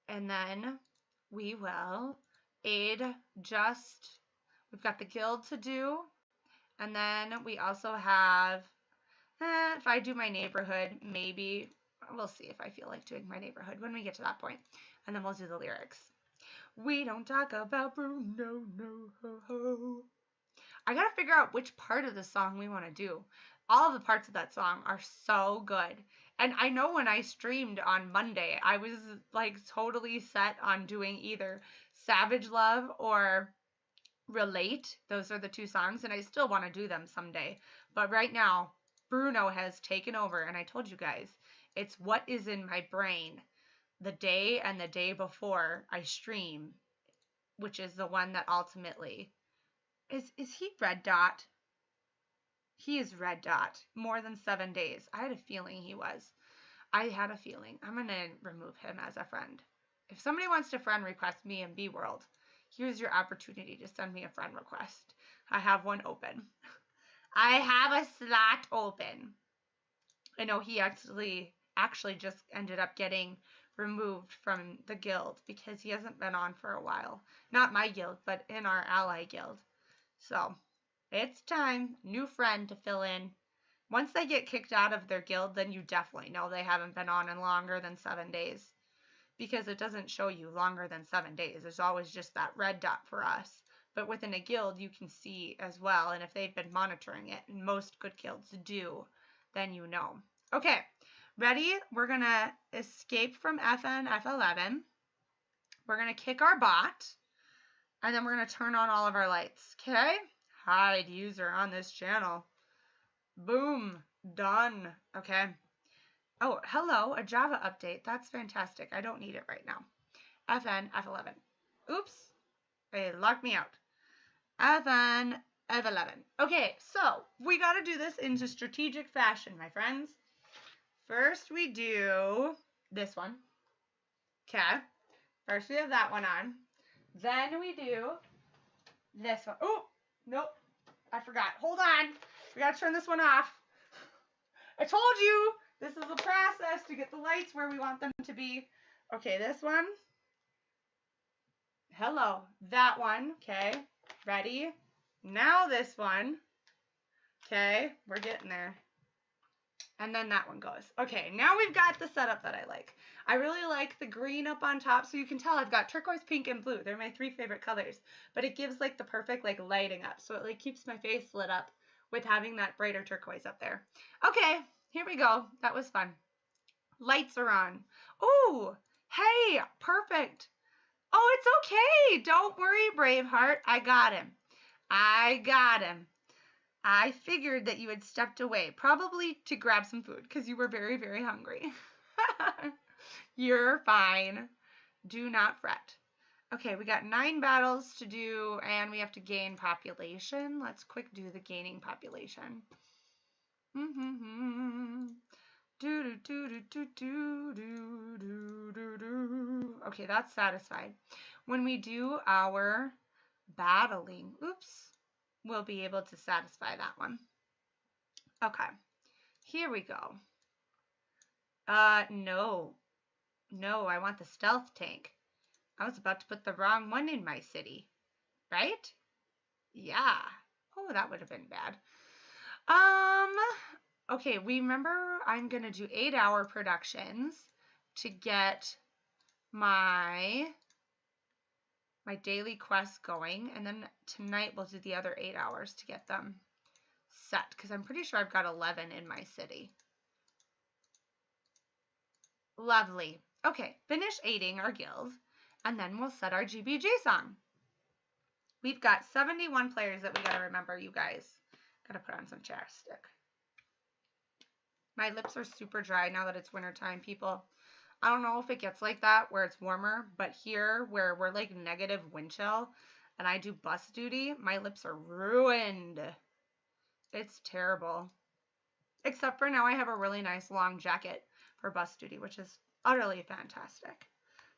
And then we will aid just, we've got the guild to do. And then we also have, if I do my neighborhood, maybe, we'll see if I feel like doing my neighborhood when we get to that point. And then we'll do the lyrics. We don't talk about Bruno, no. I gotta figure out which part of the song we want to do. All of the parts of that song are so good. And I know when I streamed on Monday, I was like totally set on doing either Savage Love or Relate. Those are the two songs, and I still want to do them someday. But right now, Bruno has taken over, and I told you guys, it's what is in my brain the day and the day before I stream, which is the one that ultimately is he Red Dot? He is Red Dot. More than 7 days. I had a feeling he was. I had a feeling. I'm going to remove him as a friend. If somebody wants to friend request me in B-World, here's your opportunity to send me a friend request. I have one open. I have a slot open. I know he actually actually just ended up getting removed from the guild because he hasn't been on for a while. Not my guild, but in our ally guild. So it's time, new friend to fill in. Once they get kicked out of their guild, then you definitely know they haven't been on in longer than 7 days, because it doesn't show you longer than 7 days. There's always just that red dot for us. But within a guild, you can see as well, and if they've been monitoring it, and most good guilds do, then you know. Okay, ready? We're going to escape from FN F11. We're going to kick our bot, and then we're going to turn on all of our lights. Okay? Hide user on this channel. Boom. Done. Okay. Oh, hello, a Java update. That's fantastic. I don't need it right now. FN F11. Oops. They locked me out. FN F11. Okay, so we got to do this into strategic fashion, my friends. First, we do this one. Okay. First, we have that one on. Then we do this one. Oh, nope. I forgot. Hold on. We got to turn this one off. I told you. This is a process to get the lights where we want them to be. Okay, this one. Hello. That one. Okay. Ready? Now this one. Okay. We're getting there. And then that one goes. Okay, now we've got the setup that I like. I really like the green up on top, so you can tell I've got turquoise, pink, and blue. They're my 3 favorite colors. But it gives like the perfect like lighting up, so it like keeps my face lit up with having that brighter turquoise up there. Okay, here we go. That was fun. Lights are on. Ooh, hey, perfect. Oh, it's okay. Don't worry, Braveheart. I got him. I got him. I figured that you had stepped away, probably to grab some food, because you were very, very hungry. You're fine. Do not fret. Okay, we got 9 battles to do, and we have to gain population. Let's quick do the gaining population. Okay, that's satisfied. When we do our battling, oops, we'll be able to satisfy that one. Okay, here we go. No, I want the stealth tank. I was about to put the wrong one in my city, right? Yeah. Oh, that would have been bad. Okay, remember I'm going to do 8-hour productions to get my daily quests going, and then tonight we'll do the other 8 hours to get them set, because I'm pretty sure I've got 11 in my city. Lovely. Okay, finish aiding our guild, and then we'll set our GBG song. We've got 71 players that we got to remember, you guys. Got to put on some chapstick. My lips are super dry now that it's wintertime, people. I don't know if it gets like that where it's warmer, but here where we're like negative wind chill and I do bus duty, my lips are ruined. It's terrible. Except for now I have a really nice long jacket for bus duty, which is utterly fantastic.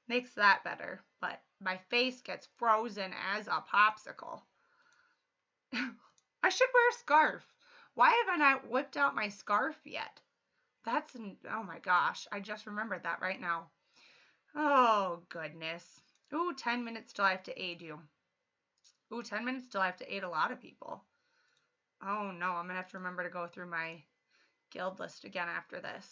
Makes that better, but my face gets frozen as a popsicle. I should wear a scarf. Why have I not whipped out my scarf yet? Oh my gosh, I just remembered that right now. Oh, goodness. Ooh, 10 minutes till I have to aid you. Ooh, 10 minutes till I have to aid a lot of people. Oh no, I'm gonna have to remember to go through my guild list again after this.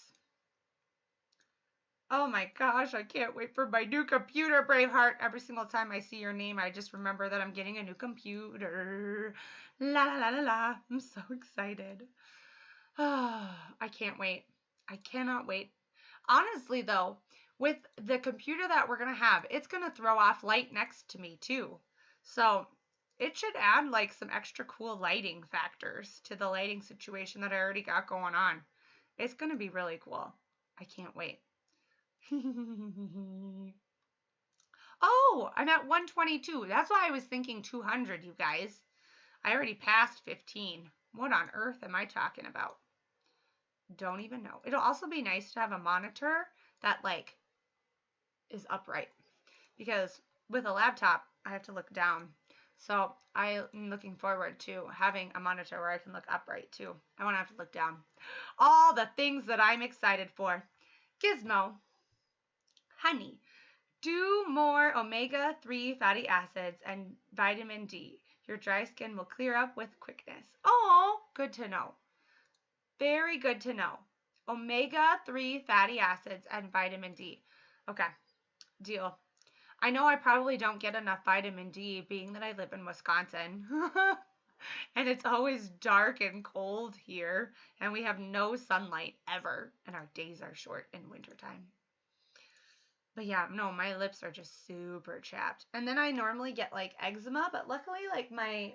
Oh my gosh, I can't wait for my new computer, Braveheart. Every single time I see your name, I just remember that I'm getting a new computer. La la la la la. I'm so excited. I can't wait. I cannot wait. Honestly, though, with the computer that we're going to have, it's going to throw off light next to me, too. So it should add, like, some extra cool lighting factors to the lighting situation that I already got going on. It's going to be really cool. I can't wait. Oh, I'm at 122. That's why I was thinking 200, you guys. I already passed 15. What on earth am I talking about? Don't even know. It'll also be nice to have a monitor that like is upright, because with a laptop I have to look down. So I'm looking forward to having a monitor where I can look upright too. I won't have to look down. All the things that I'm excited for. Gizmo. Honey, do more omega-3 fatty acids and vitamin D. Your dry skin will clear up with quickness. Oh, good to know. Very good to know. Omega-3 fatty acids and vitamin D. Okay, deal. I know I probably don't get enough vitamin D being that I live in Wisconsin. And it's always dark and cold here, and we have no sunlight ever, and our days are short in wintertime. But yeah, no, my lips are just super chapped. And then I normally get like eczema, but luckily like my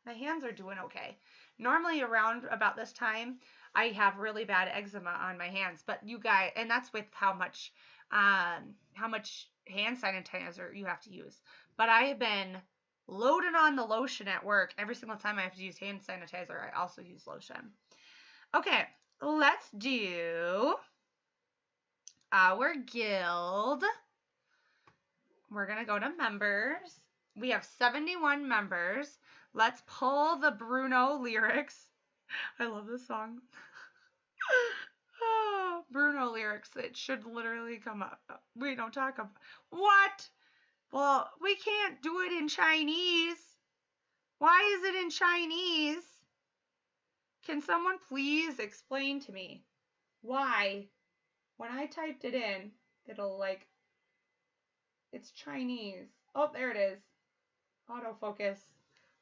hands are doing okay. Normally around about this time, I have really bad eczema on my hands, but you guys, and that's with how much hand sanitizer you have to use. But I have been loaded on the lotion at work. Every single time I have to use hand sanitizer, I also use lotion. Okay, let's do our guild. We're going to go to members. We have 71 members. Let's pull the Bruno lyrics. I love this song. Oh, Bruno lyrics. It should literally come up. We don't talk about... What? Well, we can't do it in Chinese. Why is it in Chinese? Can someone please explain to me why, when I typed it in, it'll like, it's Chinese. Oh, there it is. Autofocus.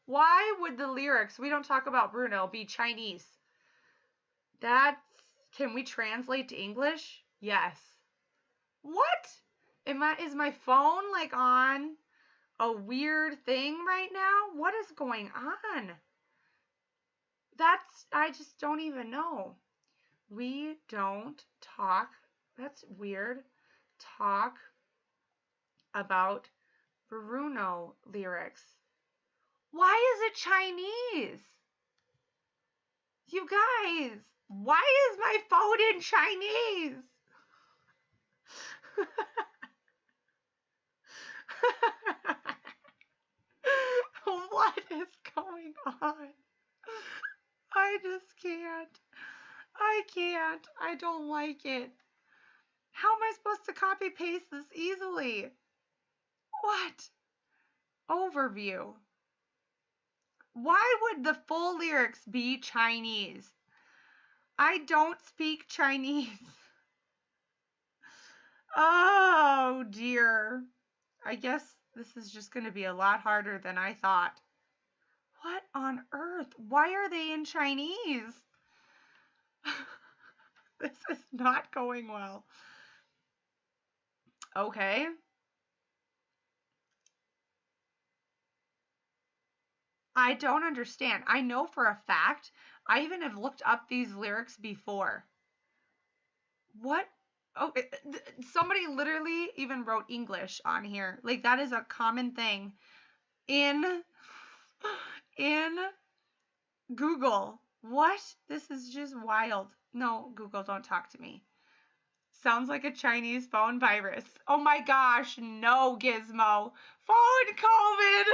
Why would the lyrics, we don't talk about Bruno, be Chinese? That's, can we translate to English? Yes. What? Is my phone like on a weird thing right now? What is going on? I just don't even know. We don't talk, that's weird, talk about Bruno lyrics. Why is it Chinese? You guys, why is my phone in Chinese? What is going on? I just can't. I can't. I don't like it. How am I supposed to copy paste this easily? What? Overview. Why would the full lyrics be Chinese? I don't speak Chinese. Oh dear. I guess this is just going to be a lot harder than I thought. What on earth? Why are they in Chinese? This is not going well. Okay. I don't understand. I know for a fact, I even have looked up these lyrics before. What? Oh, somebody literally even wrote English on here. Like that is a common thing in Google. What? This is just wild. No, Google, don't talk to me. Sounds like a Chinese phone virus. Oh my gosh, no, Gizmo. Phone COVID.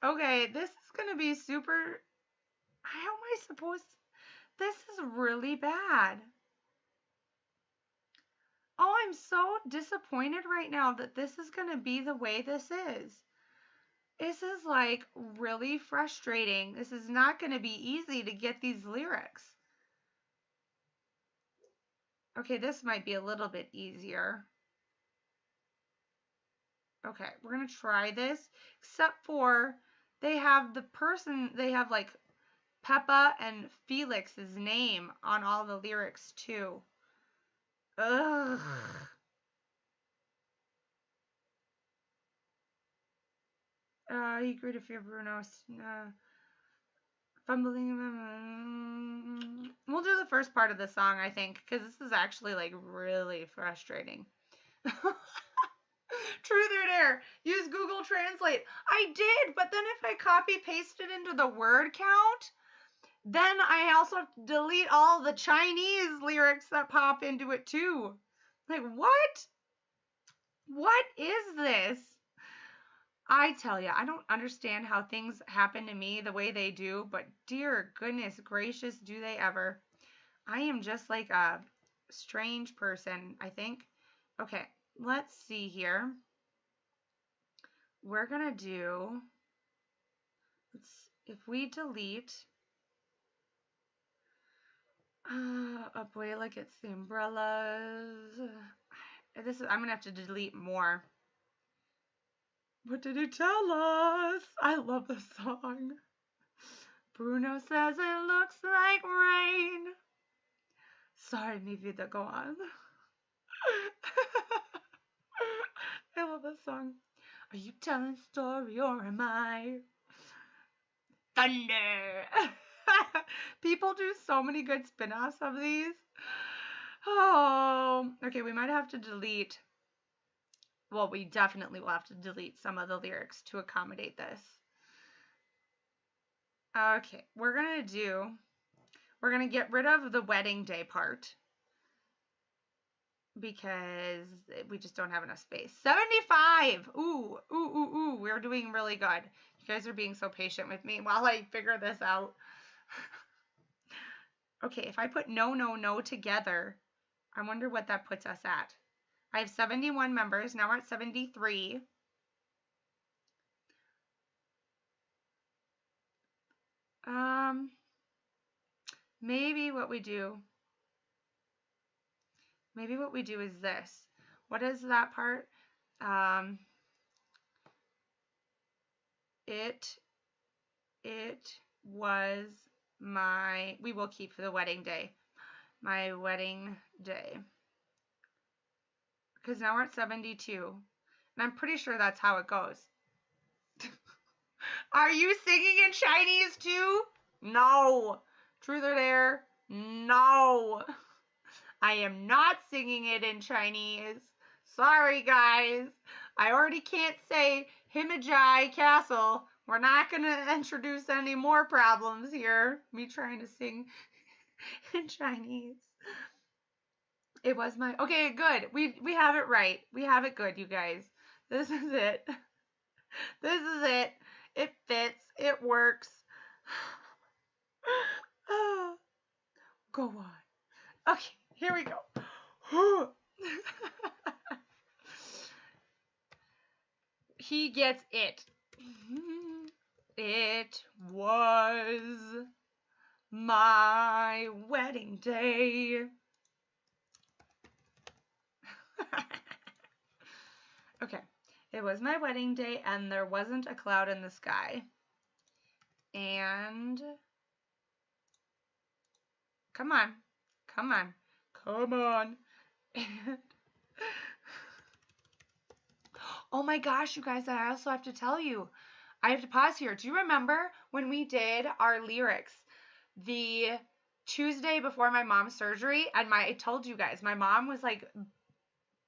Okay, this is going to be super... How am I supposed to... This is really bad. Oh, I'm so disappointed right now that this is going to be the way this is. This is like really frustrating. This is not going to be easy to get these lyrics. Okay, this might be a little bit easier. Okay, we're going to try this, except for they have like Peppa and Felix's name on all the lyrics too. Ugh. He grew to fear Bruno. Fumbling. We'll do the first part of the song, I think, because this is actually like really frustrating. Truth or dare, use Google Translate. I did, but then if I copy paste it into the word count, then I also have to delete all the Chinese lyrics that pop into it too. Like, what? What is this? I tell you, I don't understand how things happen to me the way they do, but dear goodness gracious, do they ever. I am just like a strange person, I think. Okay, let's see here. We're gonna do, if we delete, oh boy, look, it's the umbrellas. I'm gonna have to delete more. What did he tell us? I love this song. Bruno says it looks like rain. Sorry, maybe they'll go on. I love this song. Are you telling a story or am I? Thunder. People do so many good spin-offs of these. Oh, okay, we might have to delete. Well, we definitely will have to delete some of the lyrics to accommodate this. Okay, we're going to get rid of the wedding day part because we just don't have enough space. 75! Ooh, ooh, ooh, ooh, we're doing really good. You guys are being so patient with me while I figure this out. Okay, if I put no, no, no together, I wonder what that puts us at. I have 71 members. Now we're at 73. Maybe what we do is this. What is that part? It was we will keep for the wedding day. My wedding day. Because now we're at 72. And I'm pretty sure that's how it goes. Are you singing in Chinese too? No. Truth or dare? No. I am not singing it in Chinese. Sorry, guys. I already can't say Himajai Castle. We're not going to introduce any more problems here. Me trying to sing in Chinese. It was my... Okay, good. We have it right. We have it good, you guys. This is it. This is it. It fits. It works. Go on. Okay, here we go. He gets it. It was my wedding day. Okay, it was my wedding day and there wasn't a cloud in the sky. And come on, come on, come on. Oh my gosh, you guys, I also have to tell you, I have to pause here. Do you remember when we did our lyrics the Tuesday before my mom's surgery? And I told you guys, my mom was like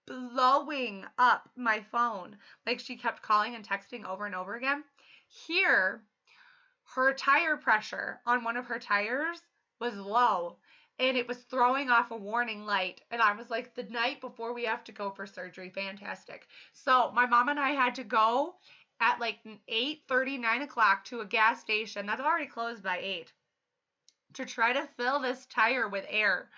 blowing up my phone. Like she kept calling and texting over and over again. Here, her tire pressure on one of her tires was low and it was throwing off a warning light. And I was like, the night before we have to go for surgery, fantastic. So my mom and I had to go at like 8:30, 9 o'clock to a gas station that's already closed by 8 to try to fill this tire with air.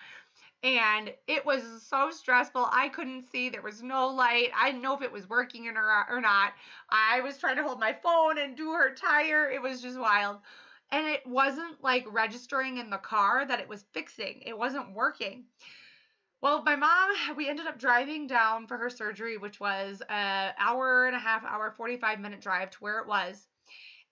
And it was so stressful. I couldn't see. There was no light. I didn't know if it was working or not. I was trying to hold my phone and do her tire. It was just wild. And it wasn't like registering in the car that it was fixing. It wasn't working. Well, my mom, we ended up driving down for her surgery, which was an hour and a half, 45-minute drive to where it was,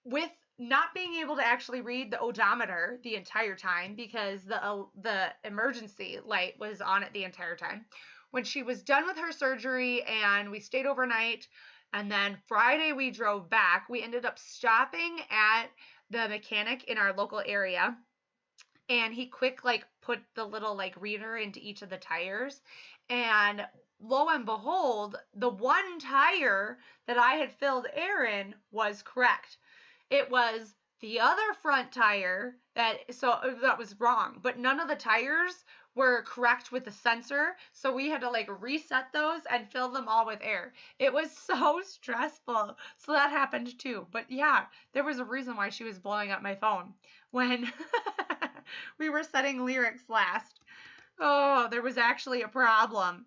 with not being able to actually read the odometer the entire time because the emergency light was on it the entire time. When she was done with her surgery and we stayed overnight, and then Friday we drove back, we ended up stopping at the mechanic in our local area, and he quick put the little reader into each of the tires, and lo and behold, the one tire that I had filled air in was correct. It was the other front tire that was wrong, but none of the tires were correct with the sensor. So we had to like reset those and fill them all with air. It was so stressful. So that happened too. But yeah, there was a reason why she was blowing up my phone when we were setting lyrics last. Oh, there was actually a problem.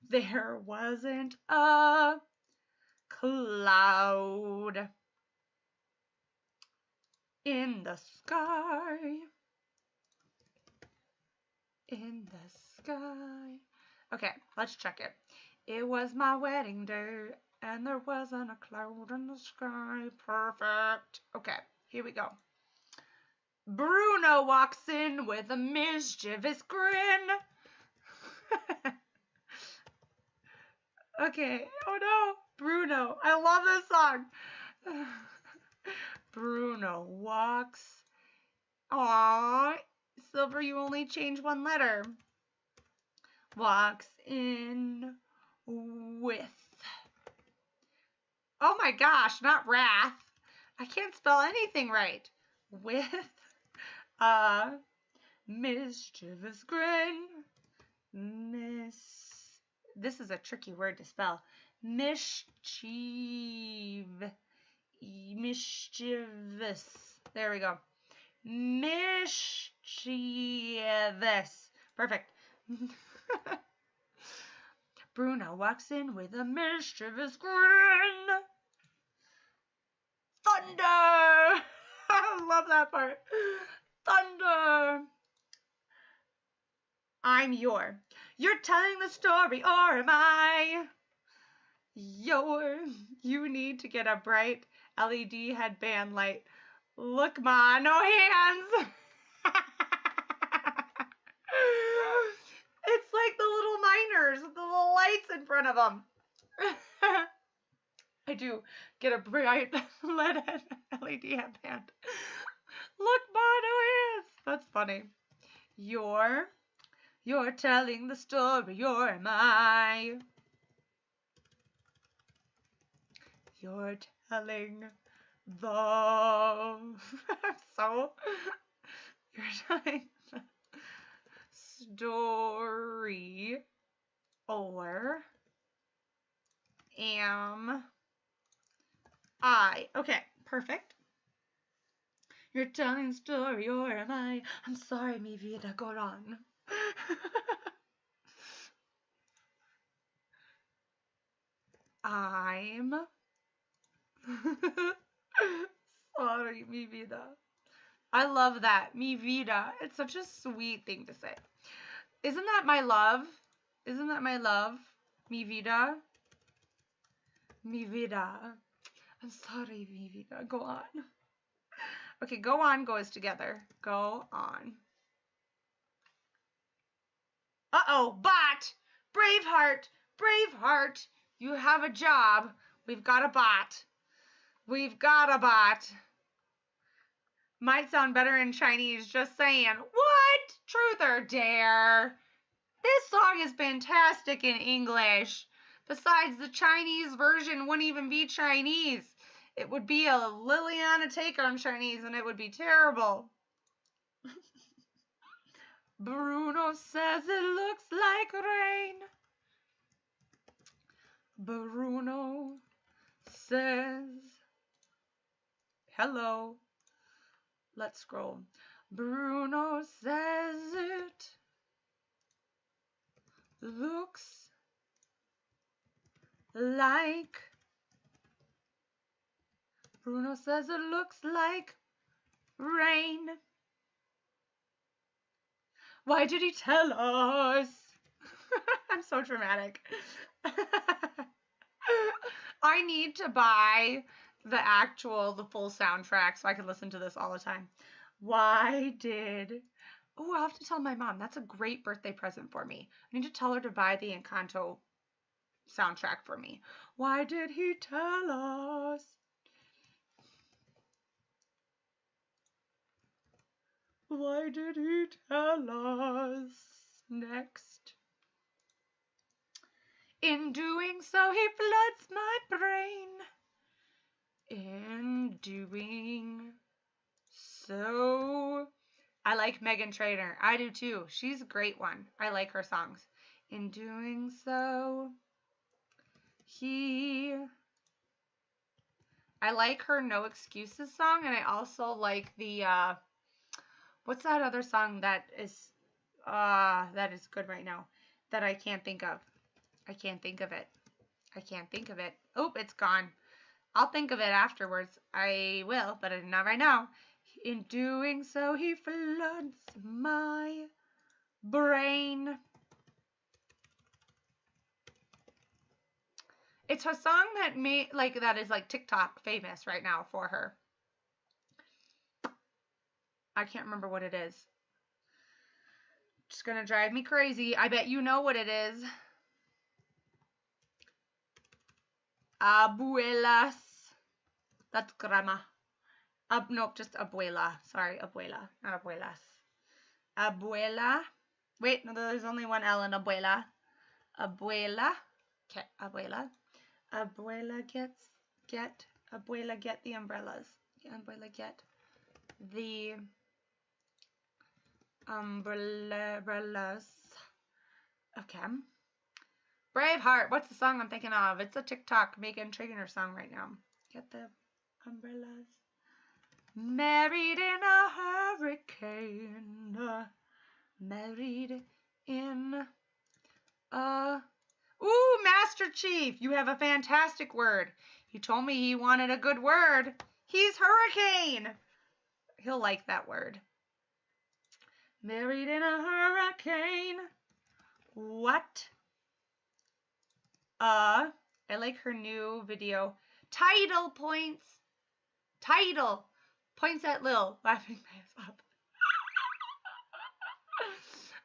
There wasn't a cloud in the sky. In the sky. Okay, let's check it. It was my wedding day, and there wasn't a cloud in the sky. Perfect. Okay, here we go. Bruno walks in with a mischievous grin. Okay, oh no, Bruno. I love this song. Bruno walks. Aww, Silver, you only change one letter. Walks in with. Oh my gosh, not wrath. I can't spell anything right. With a mischievous grin. This is a tricky word to spell. Mischievous. There we go. Mischievous. Perfect. Bruno walks in with a mischievous grin. Thunder! I love that part. Thunder! I'm you're telling the story, or am I? You need to get a bright LED headband light. Look, Ma, no hands. It's like the little miners with the little lights in front of them. I do get a bright LED headband. Look, Ma, no hands. That's funny. You're telling the story, or am I? You're telling the you're telling the story, or am I? Okay, perfect. You're telling the story, or am I? I'm sorry, mi vida, go on. I'm sorry, mi vida. I love that, mi vida. It's such a sweet thing to say. Isn't that my love? Isn't that my love? Mi vida. Mi vida. I'm sorry, mi vida. Go on. Okay, go on goes together. Go on. Uh-oh, bot! Braveheart! Braveheart! You have a job. We've got a bot. We've got a bot. Might sound better in Chinese, just saying. What? Truth or dare? This song is fantastic in English. Besides, the Chinese version wouldn't even be Chinese. It would be a Liliana take on Chinese, and it would be terrible. Bruno says it looks like rain. Bruno says, hello. Let's scroll. Bruno says it looks like. Bruno says it looks like rain. Why did he tell us? I'm so dramatic. I need to buy the full soundtrack so I can listen to this all the time. Why did... Oh, I'll have to tell my mom. That's a great birthday present for me. I need to tell her to buy the Encanto soundtrack for me. Why did he tell us? Why did he tell us? Next. In doing so, he floods my brain. In doing so, I like Meghan Trainor. I do too. She's a great one. I like her songs. In doing so, I like her No Excuses song, and I also like the, what's that other song that is good right now that I can't think of? I can't think of it. I can't think of it. Oh, it's gone. I'll think of it afterwards. I will, but not right now. In doing so, he floods my brain. It's a song that that is like TikTok famous right now for her. I can't remember what it is. It's gonna drive me crazy. I bet you know what it is. Abuelas. That's grandma. Nope, just abuela. Sorry, abuela, not abuelas. Abuela. Wait, no, there's only one L in abuela. Abuela. Okay, abuela. Abuela Abuela get the umbrellas. Abuela get the umbrellas. Okay. Braveheart. What's the song I'm thinking of? It's a TikTok Meghan Trainor song right now. Get the umbrellas. Married in a hurricane. Married in a... Ooh, Master Chief, you have a fantastic word. He told me he wanted a good word. He's hurricane. He'll like that word. Married in a hurricane. What? I like her new video. Title points. Title. Points at Lil. Laughing my ass up.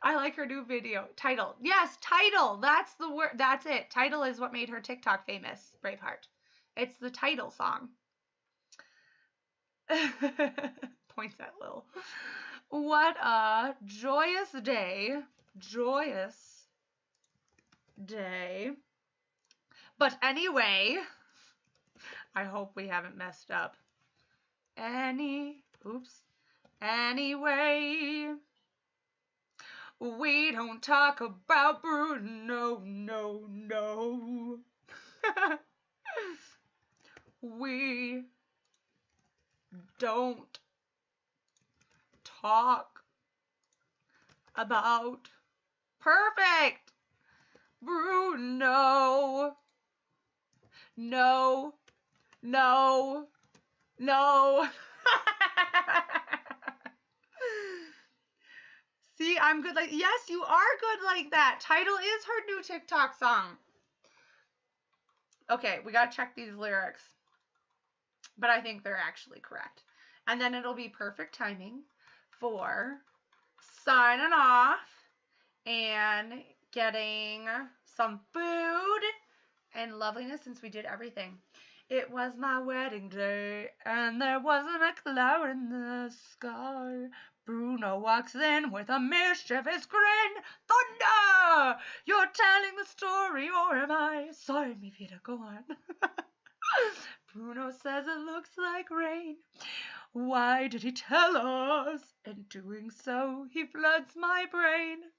I like her new video. Title. Yes, title. That's the word. That's it. Title is what made her TikTok famous, Braveheart. It's the title song. Points at Lil. What a joyous day. Joyous day. But anyway, I hope we haven't messed up. Anyway, we don't talk about Bruno, no. We don't talk about perfect Bruno. No. See, I'm good like, yes, you are good like that. Title is her new TikTok song. Okay, we gotta check these lyrics. But I think they're actually correct. And then it'll be perfect timing for signing off and getting some food and loveliness since we did everything. It was my wedding day, and there wasn't a cloud in the sky. Bruno walks in with a mischievous grin. Thunder! You're telling the story, or am I? Sorry, mi vida, go on. Bruno says it looks like rain. Why did he tell us? In doing so, he floods my brain.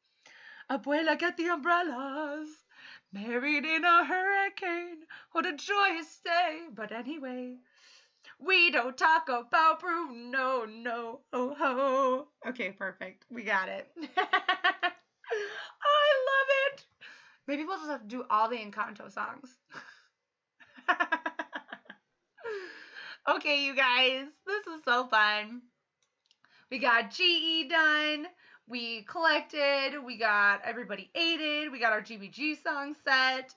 Abuela, get the umbrellas. Married in a hurricane. What a joyous day. But anyway, we don't talk about Bruno, no. Oh, ho. Okay, perfect. We got it. I love it. Maybe we'll just have to do all the Encanto songs. Okay, you guys. This is so fun. We got GE done. We collected, we got everybody aided, we got our GBG song set.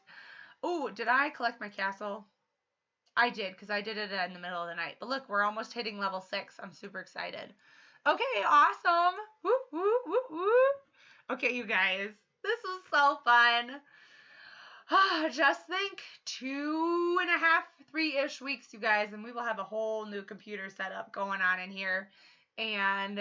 Oh, did I collect my castle? I did, because I did it in the middle of the night. But look, we're almost hitting level 6. I'm super excited. Okay, awesome. Woo, woo, woo, woo. Okay, you guys, this was so fun. Just think 2.5, 3-ish weeks, you guys, and we will have a whole new computer setup going on in here. And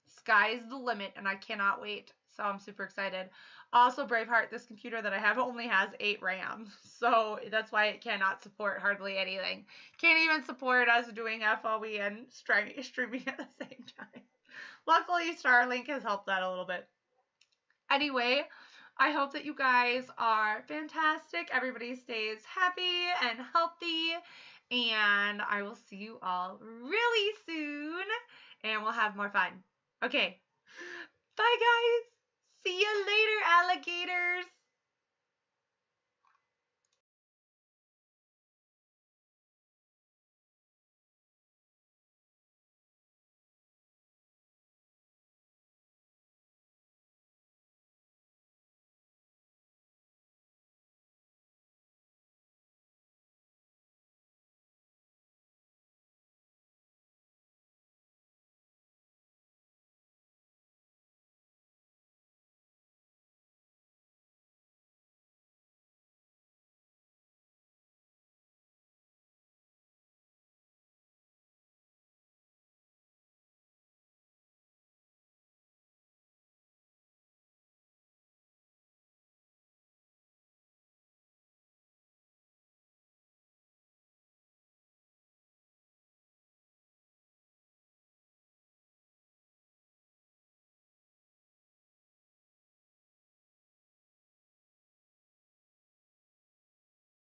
sky's the limit, and I cannot wait. So I'm super excited. Also, Braveheart, this computer that I have only has 8 RAM. So that's why it cannot support hardly anything. Can't even support us doing FoE and streaming at the same time. Luckily, Starlink has helped that a little bit. Anyway, I hope that you guys are fantastic. Everybody stays happy and healthy. And I will see you all really soon. And we'll have more fun. Okay. Bye, guys. See you later, alligators.